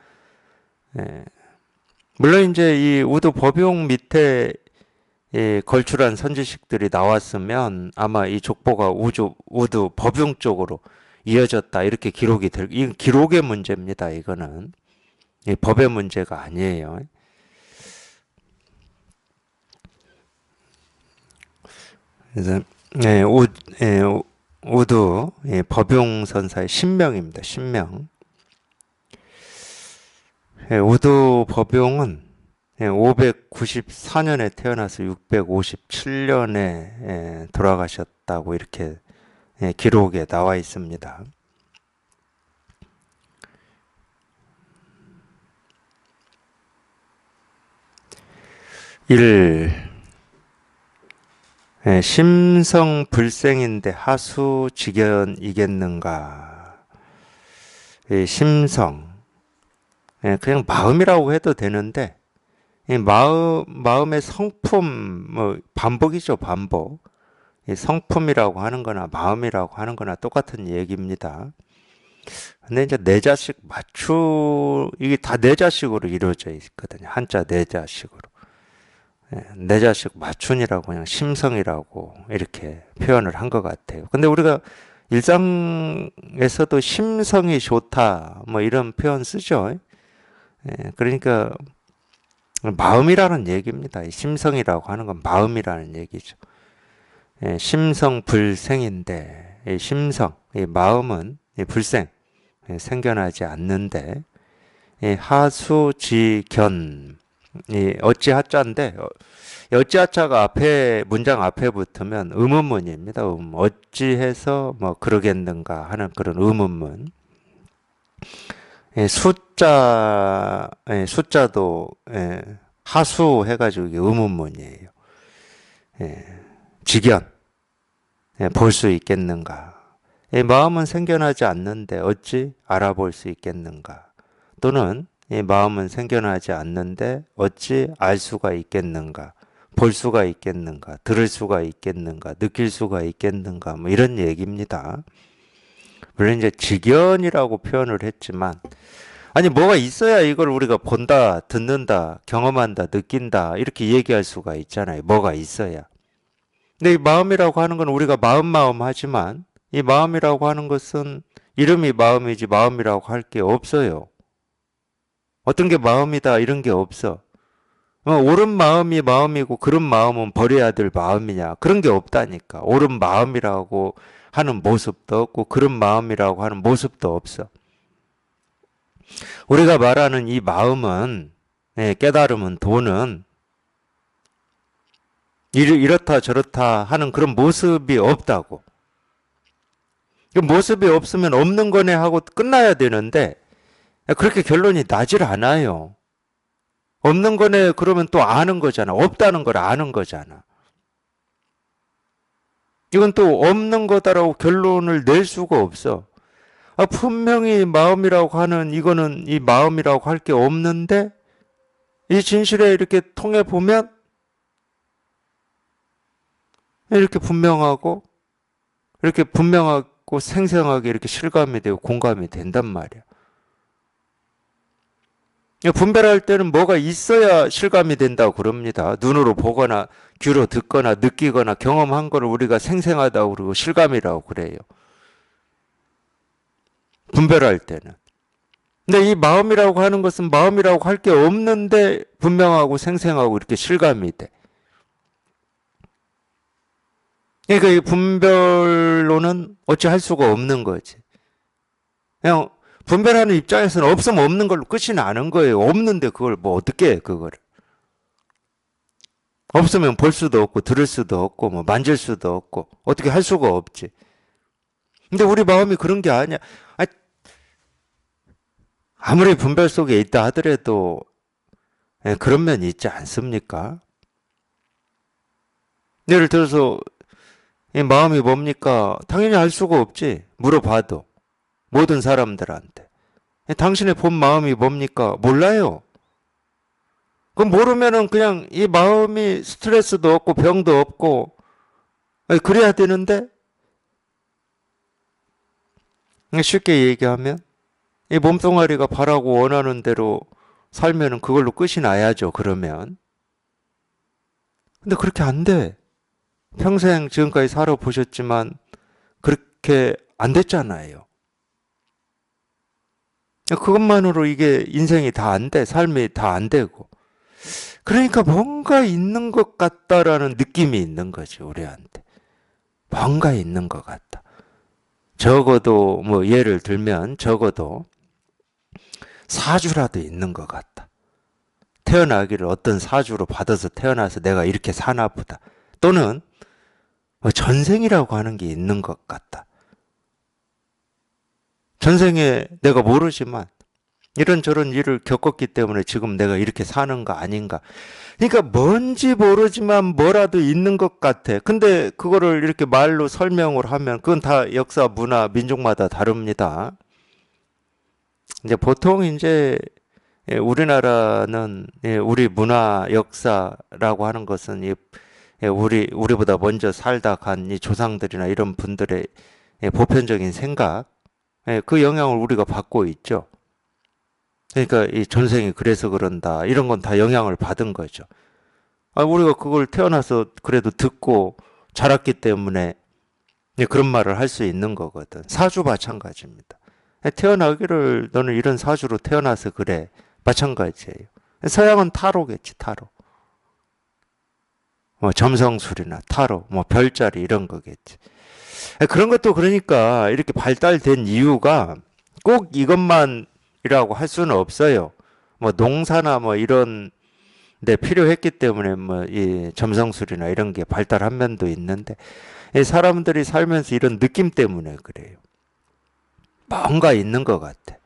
물론 이제 이 우드 법용 밑에 걸출한 선지식들이 나왔으면 아마 이 족보가 우드 법용 쪽으로 이어졌다 이렇게 이 기록의 문제입니다. 이거는 이 법의 문제가 아니에요. 그래서 예, 예, 우두, 예, 법용선사의 신명입니다. 신명. 예, 우두 법용은 594년에 태어나서 657년에 돌아가셨다고 이렇게 기록에 나와 있습니다. 심성불생인데 하수직연이겠는가. 심성, 그냥 마음이라고 해도 되는데 이 마음의 성품, 뭐 반복이죠, 반복. 이 성품이라고 하는 거나 마음이라고 하는 거나 똑같은 얘기입니다. 근데 이제 내 자식 이게 다 내 자식으로 이루어져 있거든요. 한자 내 자식으로. 내 자식 맞춘이라고 그냥 심성이라고 이렇게 표현을 한 것 같아요. 근데 우리가 일상에서도 심성이 좋다, 뭐 이런 표현 쓰죠. 그러니까 마음이라는 얘기입니다. 심성이라고 하는 건 마음이라는 얘기죠. 심성불생인데, 심성, 마음은 불생, 생겨나지 않는데, 하수지견, 어찌 하자인데, 어찌하자가 문장 앞에 붙으면 의문문입니다. 어찌해서 뭐 그러겠는가 하는 그런 의문문. 숫자도 하수 해가지고 이게 의문문이에요. 직연, 볼 수 있겠는가. 마음은 생겨나지 않는데 어찌 알아볼 수 있겠는가. 또는 마음은 생겨나지 않는데 어찌 알 수가 있겠는가. 볼 수가 있겠는가. 들을 수가 있겠는가. 느낄 수가 있겠는가. 뭐 이런 얘기입니다. 물론 이제 직연이라고 표현을 했지만, 아니 뭐가 있어야 이걸 우리가 본다, 듣는다, 경험한다, 느낀다 이렇게 얘기할 수가 있잖아요. 뭐가 있어야. 근데 이 마음이라고 하는 건 우리가 마음 하지만 이 마음이라고 하는 것은 이름이 마음이지 마음이라고 할 게 없어요. 어떤 게 마음이다 이런 게 없어. 옳은 마음이 마음이고 그런 마음은 버려야 될 마음이냐 그런 게 없다니까. 옳은 마음이라고 하는 모습도 없고 그런 마음이라고 하는 모습도 없어. 우리가 말하는 이 마음은 깨달음은 도는 이렇다 저렇다 하는 그런 모습이 없다고. 모습이 없으면 없는 거네 하고 끝나야 되는데 그렇게 결론이 나질 않아요. 없는 거네 그러면 또 아는 거잖아. 없다는 걸 아는 거잖아. 이건 또 없는 거다라고 결론을 낼 수가 없어. 분명히 마음이라고 하는 이거는 이 마음이라고 할 게 없는데 이 진실에 이렇게 통해 보면 이렇게 분명하고 생생하게 이렇게 실감이 되고 공감이 된단 말이야. 분별할 때는 뭐가 있어야 실감이 된다고 그럽니다. 눈으로 보거나 귀로 듣거나 느끼거나 경험한 거를 우리가 생생하다고 그러고 실감이라고 그래요. 분별할 때는. 근데 이 마음이라고 하는 것은 마음이라고 할 게 없는데 분명하고 생생하고 이렇게 실감이 돼. 그러니까 이 분별로는 어찌 할 수가 없는 거지. 그냥 분별하는 입장에서는 없으면 없는 걸로 끝이 나는 거예요. 없는데 그걸 뭐 어떻게 해, 그거를. 없으면 볼 수도 없고 들을 수도 없고 뭐 만질 수도 없고 어떻게 할 수가 없지. 근데 우리 마음이 그런 게 아니야. 아무리 분별 속에 있다 하더라도 그런 면이 있지 않습니까? 예를 들어서 이 마음이 뭡니까? 당연히 알 수가 없지. 물어봐도. 모든 사람들한테. 당신의 본 마음이 뭡니까? 몰라요. 그럼 모르면은 그냥 이 마음이 스트레스도 없고 병도 없고 그래야 되는데 쉽게 얘기하면 이 몸뚱아리가 바라고 원하는 대로 살면은 그걸로 끝이 나야죠. 그러면. 근데 그렇게 안 돼. 평생 지금까지 살아보셨지만 그렇게 안 됐잖아요. 그것만으로 이게 인생이 다 안 돼. 삶이 다 안 되고. 그러니까 뭔가 있는 것 같다라는 느낌이 있는 거죠, 우리한테. 뭔가 있는 것 같다. 적어도 뭐 예를 들면 적어도 사주라도 있는 것 같다. 태어나기를 어떤 사주로 받아서 태어나서 내가 이렇게 사나 보다. 또는 뭐 전생이라고 하는 게 있는 것 같다. 전생에 내가 모르지만 이런저런 일을 겪었기 때문에 지금 내가 이렇게 사는 거 아닌가. 그러니까 뭔지 모르지만 뭐라도 있는 것 같아. 근데 그거를 이렇게 말로 설명을 하면 그건 다 역사, 문화, 민족마다 다릅니다. 이제 보통 이제 우리나라는 우리 문화 역사라고 하는 것은 우리보다 먼저 살다 간 이 조상들이나 이런 분들의 보편적인 생각, 그 영향을 우리가 받고 있죠. 그러니까 이 전생이 그래서 그런다. 이런 건 다 영향을 받은 거죠. 우리가 그걸 태어나서 그래도 듣고 자랐기 때문에 그런 말을 할 수 있는 거거든. 사주 마찬가지입니다. 태어나기를 너는 이런 사주로 태어나서 그래. 마찬가지예요. 서양은 타로겠지, 타로. 뭐 점성술이나 타로, 뭐 별자리 이런 거겠지. 그런 것도 그러니까 이렇게 발달된 이유가 꼭 이것만이라고 할 수는 없어요. 뭐 농사나 뭐 이런 데 필요했기 때문에 뭐 이 점성술이나 이런 게 발달한 면도 있는데 이 사람들이 살면서 이런 느낌 때문에 그래요. 뭔가 있는 것 같아.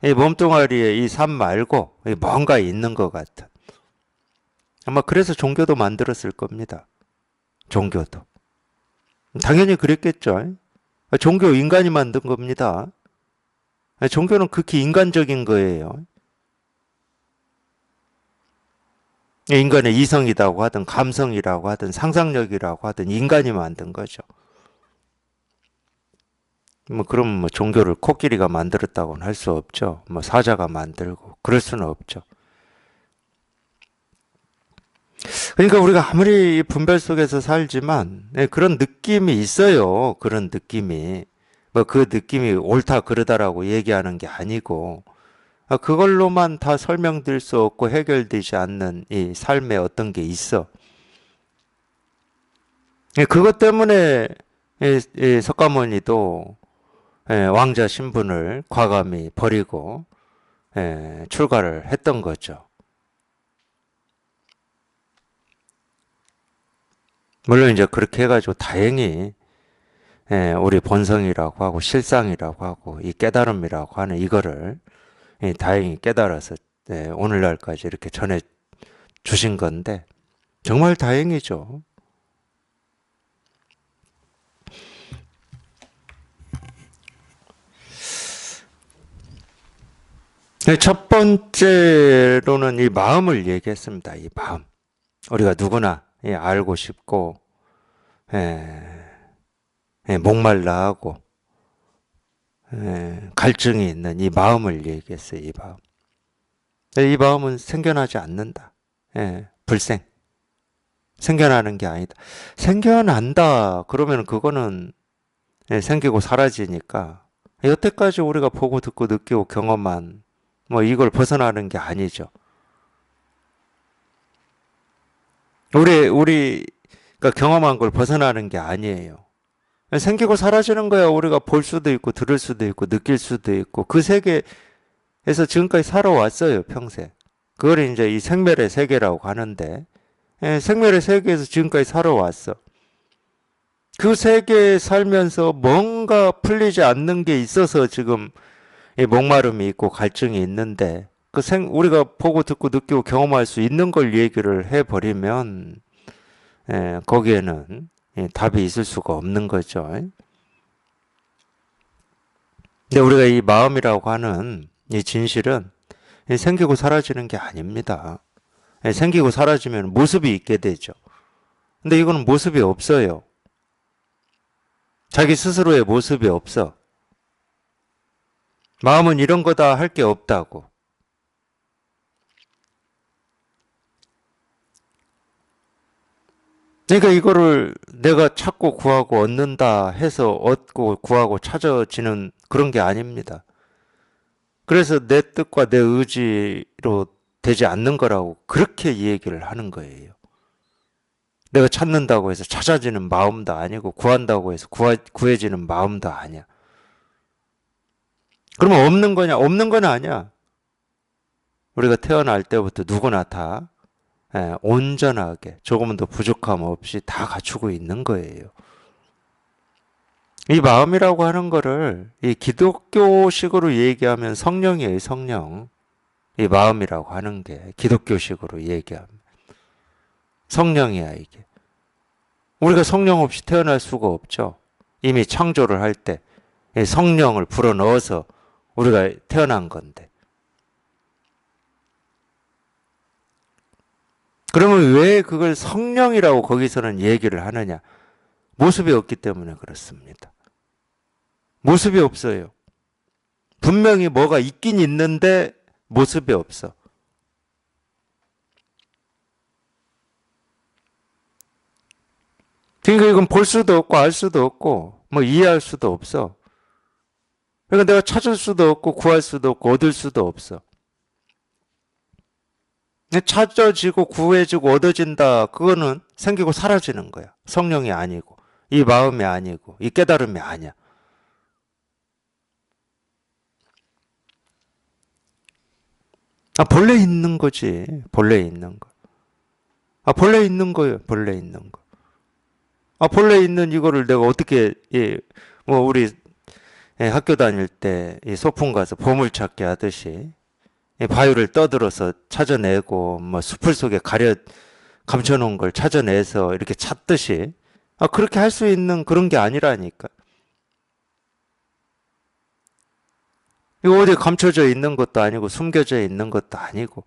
이 몸뚱아리에 이 삶 말고 뭔가 있는 것 같아. 아마 그래서 종교도 만들었을 겁니다. 종교도. 당연히 그랬겠죠. 종교 인간이 만든 겁니다. 종교는 극히 인간적인 거예요. 인간의 이성이라고 하든 감성이라고 하든 상상력이라고 하든 인간이 만든 거죠. 뭐 그럼 뭐 종교를 코끼리가 만들었다고는 할 수 없죠. 뭐 사자가 만들고 그럴 수는 없죠. 그러니까 우리가 아무리 분별 속에서 살지만 그런 느낌이 있어요. 그런 느낌이. 뭐 그 느낌이 옳다 그르다라고 얘기하는 게 아니고 그걸로만 다 설명될 수 없고 해결되지 않는 이 삶에 어떤 게 있어. 그것 때문에 이 석가모니도 왕자 신분을 과감히 버리고 출가를 했던 거죠. 물론 이제 그렇게 해가지고 다행히 우리 본성이라고 하고 실상이라고 하고 이 깨달음이라고 하는 이거를 다행히 깨달아서 오늘날까지 이렇게 전해 주신 건데 정말 다행이죠. 첫 번째로는 이 마음을 얘기했습니다. 이 마음. 우리가 누구나 알고 싶고 목말라 하고 갈증이 있는 이 마음을 얘기했어요. 이 마음. 이 마음은 생겨나지 않는다. 불생. 생겨나는 게 아니다. 생겨난다. 그러면 그거는 생기고 사라지니까 여태까지 우리가 보고 듣고 느끼고 경험한 뭐 이걸 벗어나는 게 아니죠. 우리가 경험한 걸 벗어나는 게 아니에요. 생기고 사라지는 거야. 우리가 볼 수도 있고 들을 수도 있고 느낄 수도 있고 그 세계에서 지금까지 살아왔어요. 평생. 그걸 이제 이 생멸의 세계라고 하는데 생멸의 세계에서 지금까지 살아왔어. 그 세계에 살면서 뭔가 풀리지 않는 게 있어서 지금 목마름이 있고 갈증이 있는데 우리가 보고 듣고 느끼고 경험할 수 있는 걸 얘기를 해버리면 거기에는 답이 있을 수가 없는 거죠. 근데 우리가 이 마음이라고 하는 이 진실은 생기고 사라지는 게 아닙니다. 생기고 사라지면 모습이 있게 되죠. 근데 이거는 모습이 없어요. 자기 스스로의 모습이 없어. 마음은 이런 거다 할 게 없다고. 그러니까 이거를 내가 찾고 구하고 얻는다 해서 얻고 구하고 찾아지는 그런 게 아닙니다. 그래서 내 뜻과 내 의지로 되지 않는 거라고 그렇게 이 얘기를 하는 거예요. 내가 찾는다고 해서 찾아지는 마음도 아니고 구한다고 해서 구해지는 마음도 아니야. 그러면 없는 거냐? 없는 건 아니야. 우리가 태어날 때부터 누구나 다 온전하게 조금은 더 부족함 없이 다 갖추고 있는 거예요. 이 마음이라고 하는 거를 이 기독교식으로 얘기하면 성령이에요, 성령. 이 마음이라고 하는 게 기독교식으로 얘기하면 성령이야, 이게. 우리가 성령 없이 태어날 수가 없죠. 이미 창조를 할 때 성령을 불어넣어서 우리가 태어난 건데. 그러면 왜 그걸 성령이라고 거기서는 얘기를 하느냐? 모습이 없기 때문에 그렇습니다. 모습이 없어요. 분명히 뭐가 있긴 있는데 모습이 없어. 그러니까 이건 볼 수도 없고 알 수도 없고 뭐 이해할 수도 없어. 그러니까 내가 찾을 수도 없고 구할 수도 없고 얻을 수도 없어. 찾아지고 구해지고 얻어진다. 그거는 생기고 사라지는 거야. 성령이 아니고 이 마음이 아니고 이 깨달음이 아니야. 본래 있는 거지. 본래 있는 거. 본래 있는 거예요. 본래 있는 거. 본래 있는 이거를 내가 어떻게 뭐 우리 학교 다닐 때 이 소풍 가서 보물찾기 하듯이 바위를 떠들어서 찾아내고 뭐 숲을 속에 감춰놓은 걸 찾아내서 이렇게 찾듯이 그렇게 할 수 있는 그런 게 아니라니까. 이거 어디 감춰져 있는 것도 아니고 숨겨져 있는 것도 아니고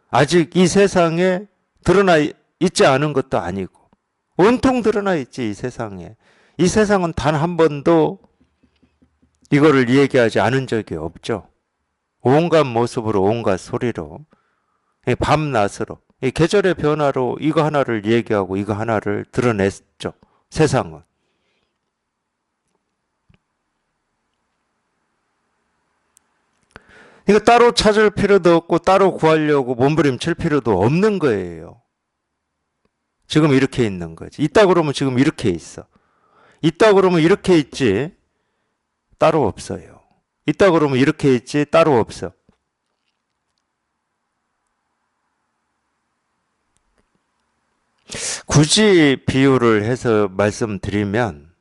아직 이 세상에 드러나 있지 않은 것도 아니고 온통 드러나 있지 이 세상에. 이 세상은 단 한 번도 이거를 얘기하지 않은 적이 없죠. 온갖 모습으로 온갖 소리로 밤낮으로 이 계절의 변화로 이거 하나를 얘기하고 이거 하나를 드러냈죠. 세상은. 이거 따로 찾을 필요도 없고 따로 구하려고 몸부림칠 필요도 없는 거예요. 지금 이렇게 있는 거지. 있다 그러면 지금 이렇게 있어. 있다 그러면 이렇게 있지 따로 없어요. 있다 그러면 이렇게 있지 따로 없어. 굳이 비유를 해서 말씀드리면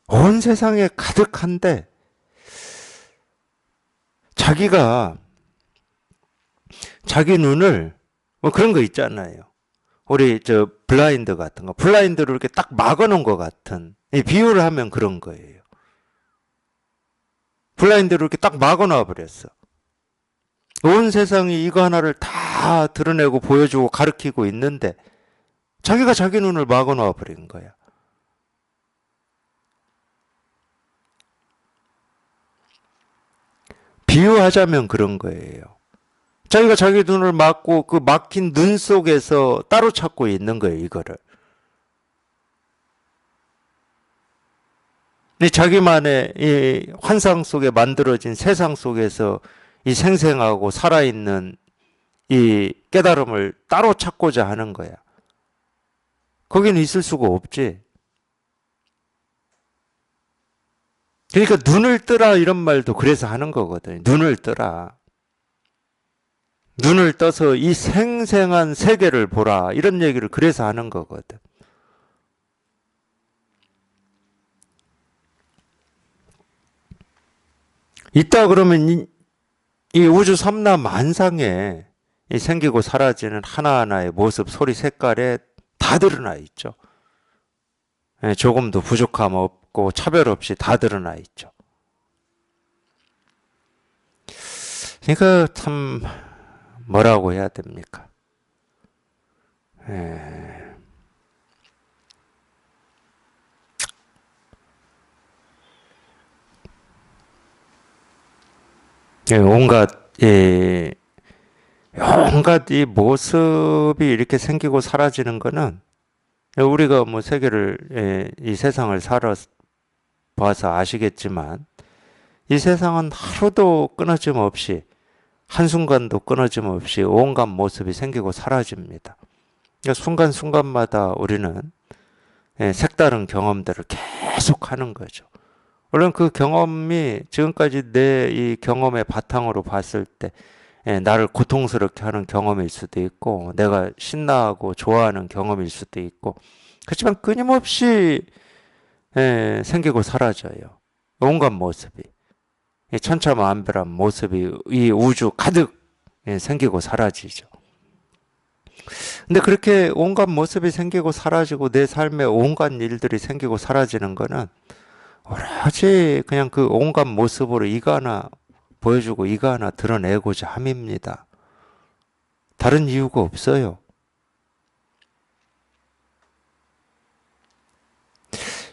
온 세상에 가득한데 자기가 자기 눈을 뭐 그런 거 있잖아요. 우리 저 블라인드 같은 거 블라인드로 이렇게 딱 막아놓은 것 같은 비유를 하면 그런 거예요. 블라인드로 이렇게 딱 막아놔 버렸어. 온 세상이 이거 하나를 다 드러내고 보여주고 가르치고 있는데 자기가 자기 눈을 막아놔 버린 거야. 비유하자면 그런 거예요. 자기가 자기 눈을 막고 그 막힌 눈 속에서 따로 찾고 있는 거예요, 이거를. 자기만의 이 환상 속에 만들어진 세상 속에서 이 생생하고 살아있는 이 깨달음을 따로 찾고자 하는 거야. 거기는 있을 수가 없지. 그러니까 눈을 뜨라 이런 말도 그래서 하는 거거든. 눈을 뜨라. 눈을 떠서 이 생생한 세계를 보라. 이런 얘기를 그래서 하는 거거든. 있다 그러면 이 우주 삼라만상에 이 생기고 사라지는 하나하나의 모습, 소리, 색깔에 다 드러나 있죠. 조금도 부족함 없고 차별 없이 다 드러나 있죠. 그러니까 참 뭐라고 해야 됩니까? 온갖 이 모습이 이렇게 생기고 사라지는 거는 우리가 뭐 세계를 이 세상을 살아봐서 아시겠지만 이 세상은 하루도 끊어짐 없이 한순간도 끊어짐 없이 온갖 모습이 생기고 사라집니다. 그러니까 순간순간마다 우리는 색다른 경험들을 계속 하는 거죠. 물론 그 경험이 지금까지 내 이 경험의 바탕으로 봤을 때 나를 고통스럽게 하는 경험일 수도 있고 내가 신나하고 좋아하는 경험일 수도 있고 그렇지만 끊임없이 생기고 사라져요. 온갖 모습이. 이 천차만별한 모습이 이 우주 가득 생기고 사라지죠. 근데 그렇게 온갖 모습이 생기고 사라지고 내 삶에 온갖 일들이 생기고 사라지는 거는 오로지 그냥 그 온갖 모습으로 이거 하나 보여주고 이거 하나 드러내고자 함입니다. 다른 이유가 없어요.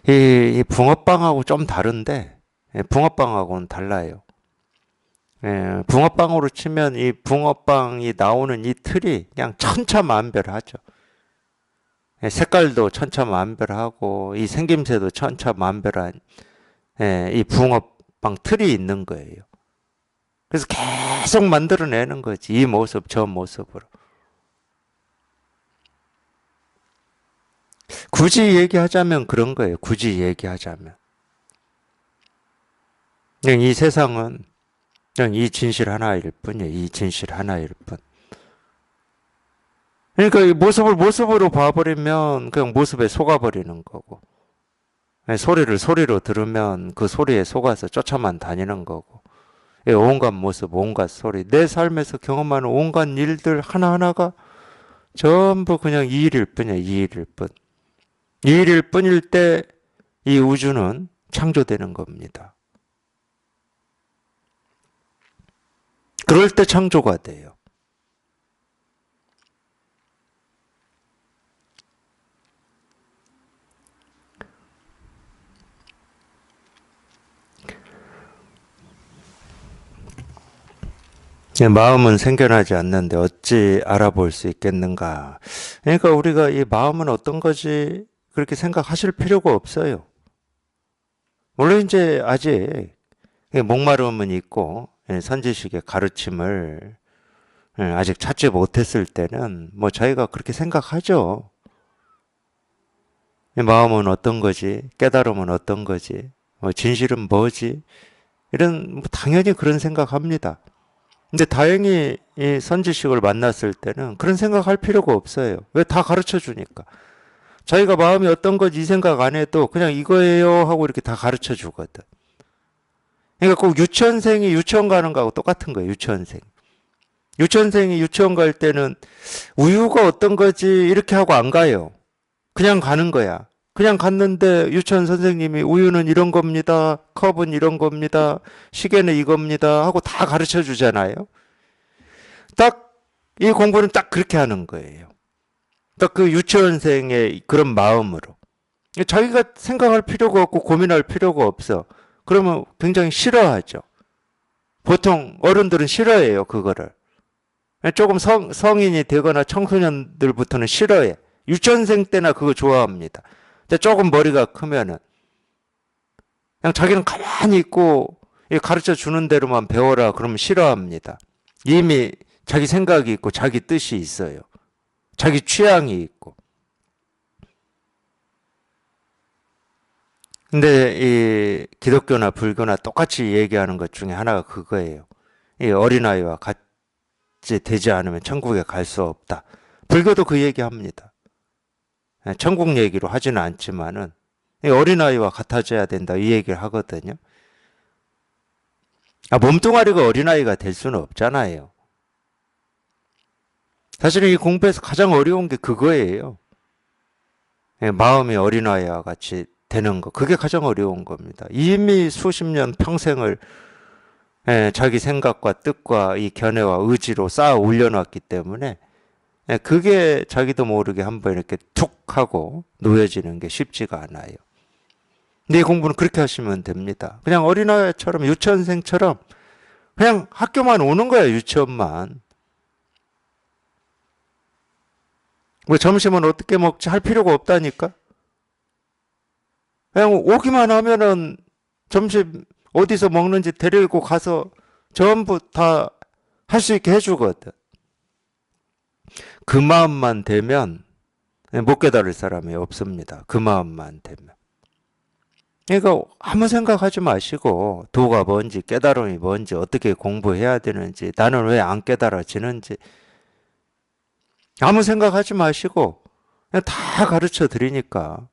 이 붕어빵하고 좀 다른데 붕어빵하고는 달라요. 붕어빵으로 치면 이 붕어빵이 나오는 이 틀이 그냥 천차만별하죠. 색깔도 천차만별하고 이 생김새도 천차만별한 이 붕어빵 틀이 있는 거예요. 그래서 계속 만들어내는 거지. 이 모습 저 모습으로. 굳이 얘기하자면 그런 거예요. 굳이 얘기하자면. 그냥 이 세상은 그냥 이 진실 하나일 뿐이에요. 이 진실 하나일 뿐. 그러니까 이 모습을 모습으로 봐버리면 그냥 모습에 속아버리는 거고. 소리를 소리로 들으면 그 소리에 속아서 쫓아만 다니는 거고. 온갖 모습, 온갖 소리, 내 삶에서 경험하는 온갖 일들 하나하나가 전부 그냥 이 일일 뿐이야. 이 일일 뿐. 이 일일 뿐일 때 이 우주는 창조되는 겁니다. 그럴 때 창조가 돼요. 마음은 생겨나지 않는데 어찌 알아볼 수 있겠는가. 그러니까 우리가 이 마음은 어떤 거지 그렇게 생각하실 필요가 없어요. 물론 이제 아직 목마름은 있고 선지식의 가르침을 아직 찾지 못했을 때는 뭐 저희가 그렇게 생각하죠. 마음은 어떤 거지? 깨달음은 어떤 거지? 진실은 뭐지? 이런 뭐 당연히 그런 생각합니다. 근데 다행히 이 선지식을 만났을 때는 그런 생각할 필요가 없어요. 왜? 다 가르쳐 주니까. 자기가 마음이 어떤 거지 이 생각 안 해도 그냥 이거예요 하고 이렇게 다 가르쳐 주거든. 그러니까 꼭 유치원생이 유치원 가는 거하고 똑같은 거예요. 유치원생. 유치원생이 유치원 갈 때는 우유가 어떤 거지 이렇게 하고 안 가요. 그냥 가는 거야. 그냥 갔는데 유치원 선생님이 우유는 이런 겁니다. 컵은 이런 겁니다. 시계는 이겁니다. 하고 다 가르쳐 주잖아요. 딱 이 공부는 딱 그렇게 하는 거예요. 딱 그 유치원생의 그런 마음으로. 자기가 생각할 필요가 없고 고민할 필요가 없어. 그러면 굉장히 싫어하죠. 보통 어른들은 싫어해요, 그거를. 조금 성인이 되거나 청소년들부터는 싫어해. 유치원생 때나 그거 좋아합니다. 근데 조금 머리가 크면은 그냥 자기는 가만히 있고 가르쳐 주는 대로만 배워라 그러면 싫어합니다. 이미 자기 생각이 있고 자기 뜻이 있어요. 자기 취향이 있고. 근데 이 기독교나 불교나 똑같이 얘기하는 것 중에 하나가 그거예요. 이 어린아이와 같이 되지 않으면 천국에 갈 수 없다. 불교도 그 얘기합니다. 천국 얘기로 하지는 않지만은 어린아이와 같아져야 된다 이 얘기를 하거든요. 몸뚱아리가 어린아이가 될 수는 없잖아요. 사실은 이 공부에서 가장 어려운 게 그거예요. 마음이 어린아이와 같이 되는 거. 그게 가장 어려운 겁니다. 이미 수십 년 평생을 자기 생각과 뜻과 이 견해와 의지로 쌓아 올려놨기 때문에 그게 자기도 모르게 한번 이렇게 툭 하고 놓여지는 게 쉽지가 않아요. 근데 이 공부는 그렇게 하시면 됩니다. 그냥 어린아이처럼 유치원생처럼 그냥 학교만 오는 거야, 유치원만. 뭐 점심은 어떻게 먹지 할 필요가 없다니까. 그냥 오기만 하면은 점심 어디서 먹는지 데리고 가서 전부 다 할 수 있게 해주거든. 그 마음만 되면 못 깨달을 사람이 없습니다. 그 마음만 되면. 그러니까 아무 생각하지 마시고 도가 뭔지 깨달음이 뭔지 어떻게 공부해야 되는지 나는 왜 안 깨달아지는지 아무 생각하지 마시고 그냥 다 가르쳐 드리니까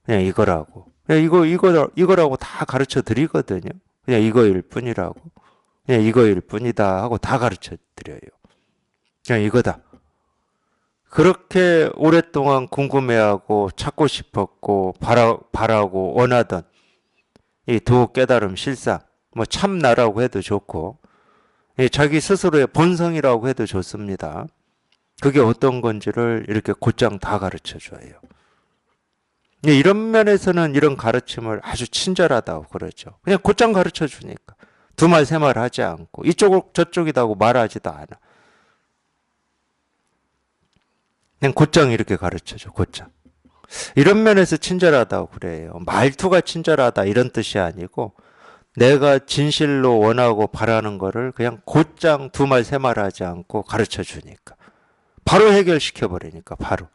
그냥 이거라고 그냥 이거라고 다 가르쳐 드리거든요. 그냥 이거일 뿐이라고 그냥 이거일 뿐이다 하고 다 가르쳐 드려요. 그냥 이거다. 그렇게 오랫동안 궁금해하고 찾고 싶었고 바라고 원하던 이 도 깨달음 실상 뭐 참나라고 해도 좋고 자기 스스로의 본성이라고 해도 좋습니다. 그게 어떤 건지를 이렇게 곧장 다 가르쳐 줘요. 이런 면에서는 이런 가르침을 아주 친절하다고 그러죠. 그냥 곧장 가르쳐 주니까 두 말 세 말 하지 않고 이쪽 저쪽이다고 말하지도 않아. 그냥 곧장 이렇게 가르쳐 줘. 곧장. 이런 면에서 친절하다고 그래요. 말투가 친절하다 이런 뜻이 아니고 내가 진실로 원하고 바라는 거를 그냥 곧장 두 말 세 말 하지 않고 가르쳐 주니까. 바로 해결시켜 버리니까 바로.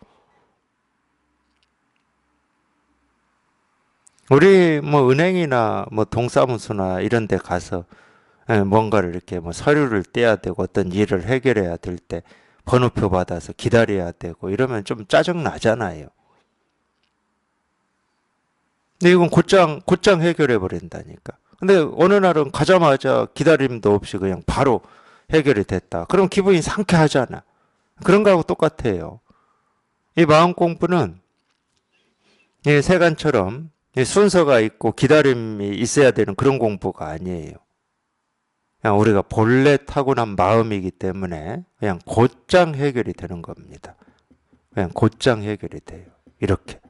우리 뭐 은행이나 뭐 동사무소나 이런 데 가서 뭔가를 이렇게 뭐 서류를 떼야 되고 어떤 일을 해결해야 될 때 번호표 받아서 기다려야 되고 이러면 좀 짜증 나잖아요. 근데 이건 곧장 해결해 버린다니까. 근데 어느 날은 가자마자 기다림도 없이 그냥 바로 해결이 됐다. 그럼 기분이 상쾌하잖아. 그런 거하고 똑같아요. 이 마음 공부는 이 세간처럼 순서가 있고 기다림이 있어야 되는 그런 공부가 아니에요. 그냥 우리가 본래 타고난 마음이기 때문에 그냥 곧장 해결이 되는 겁니다. 그냥 곧장 해결이 돼요. 이렇게.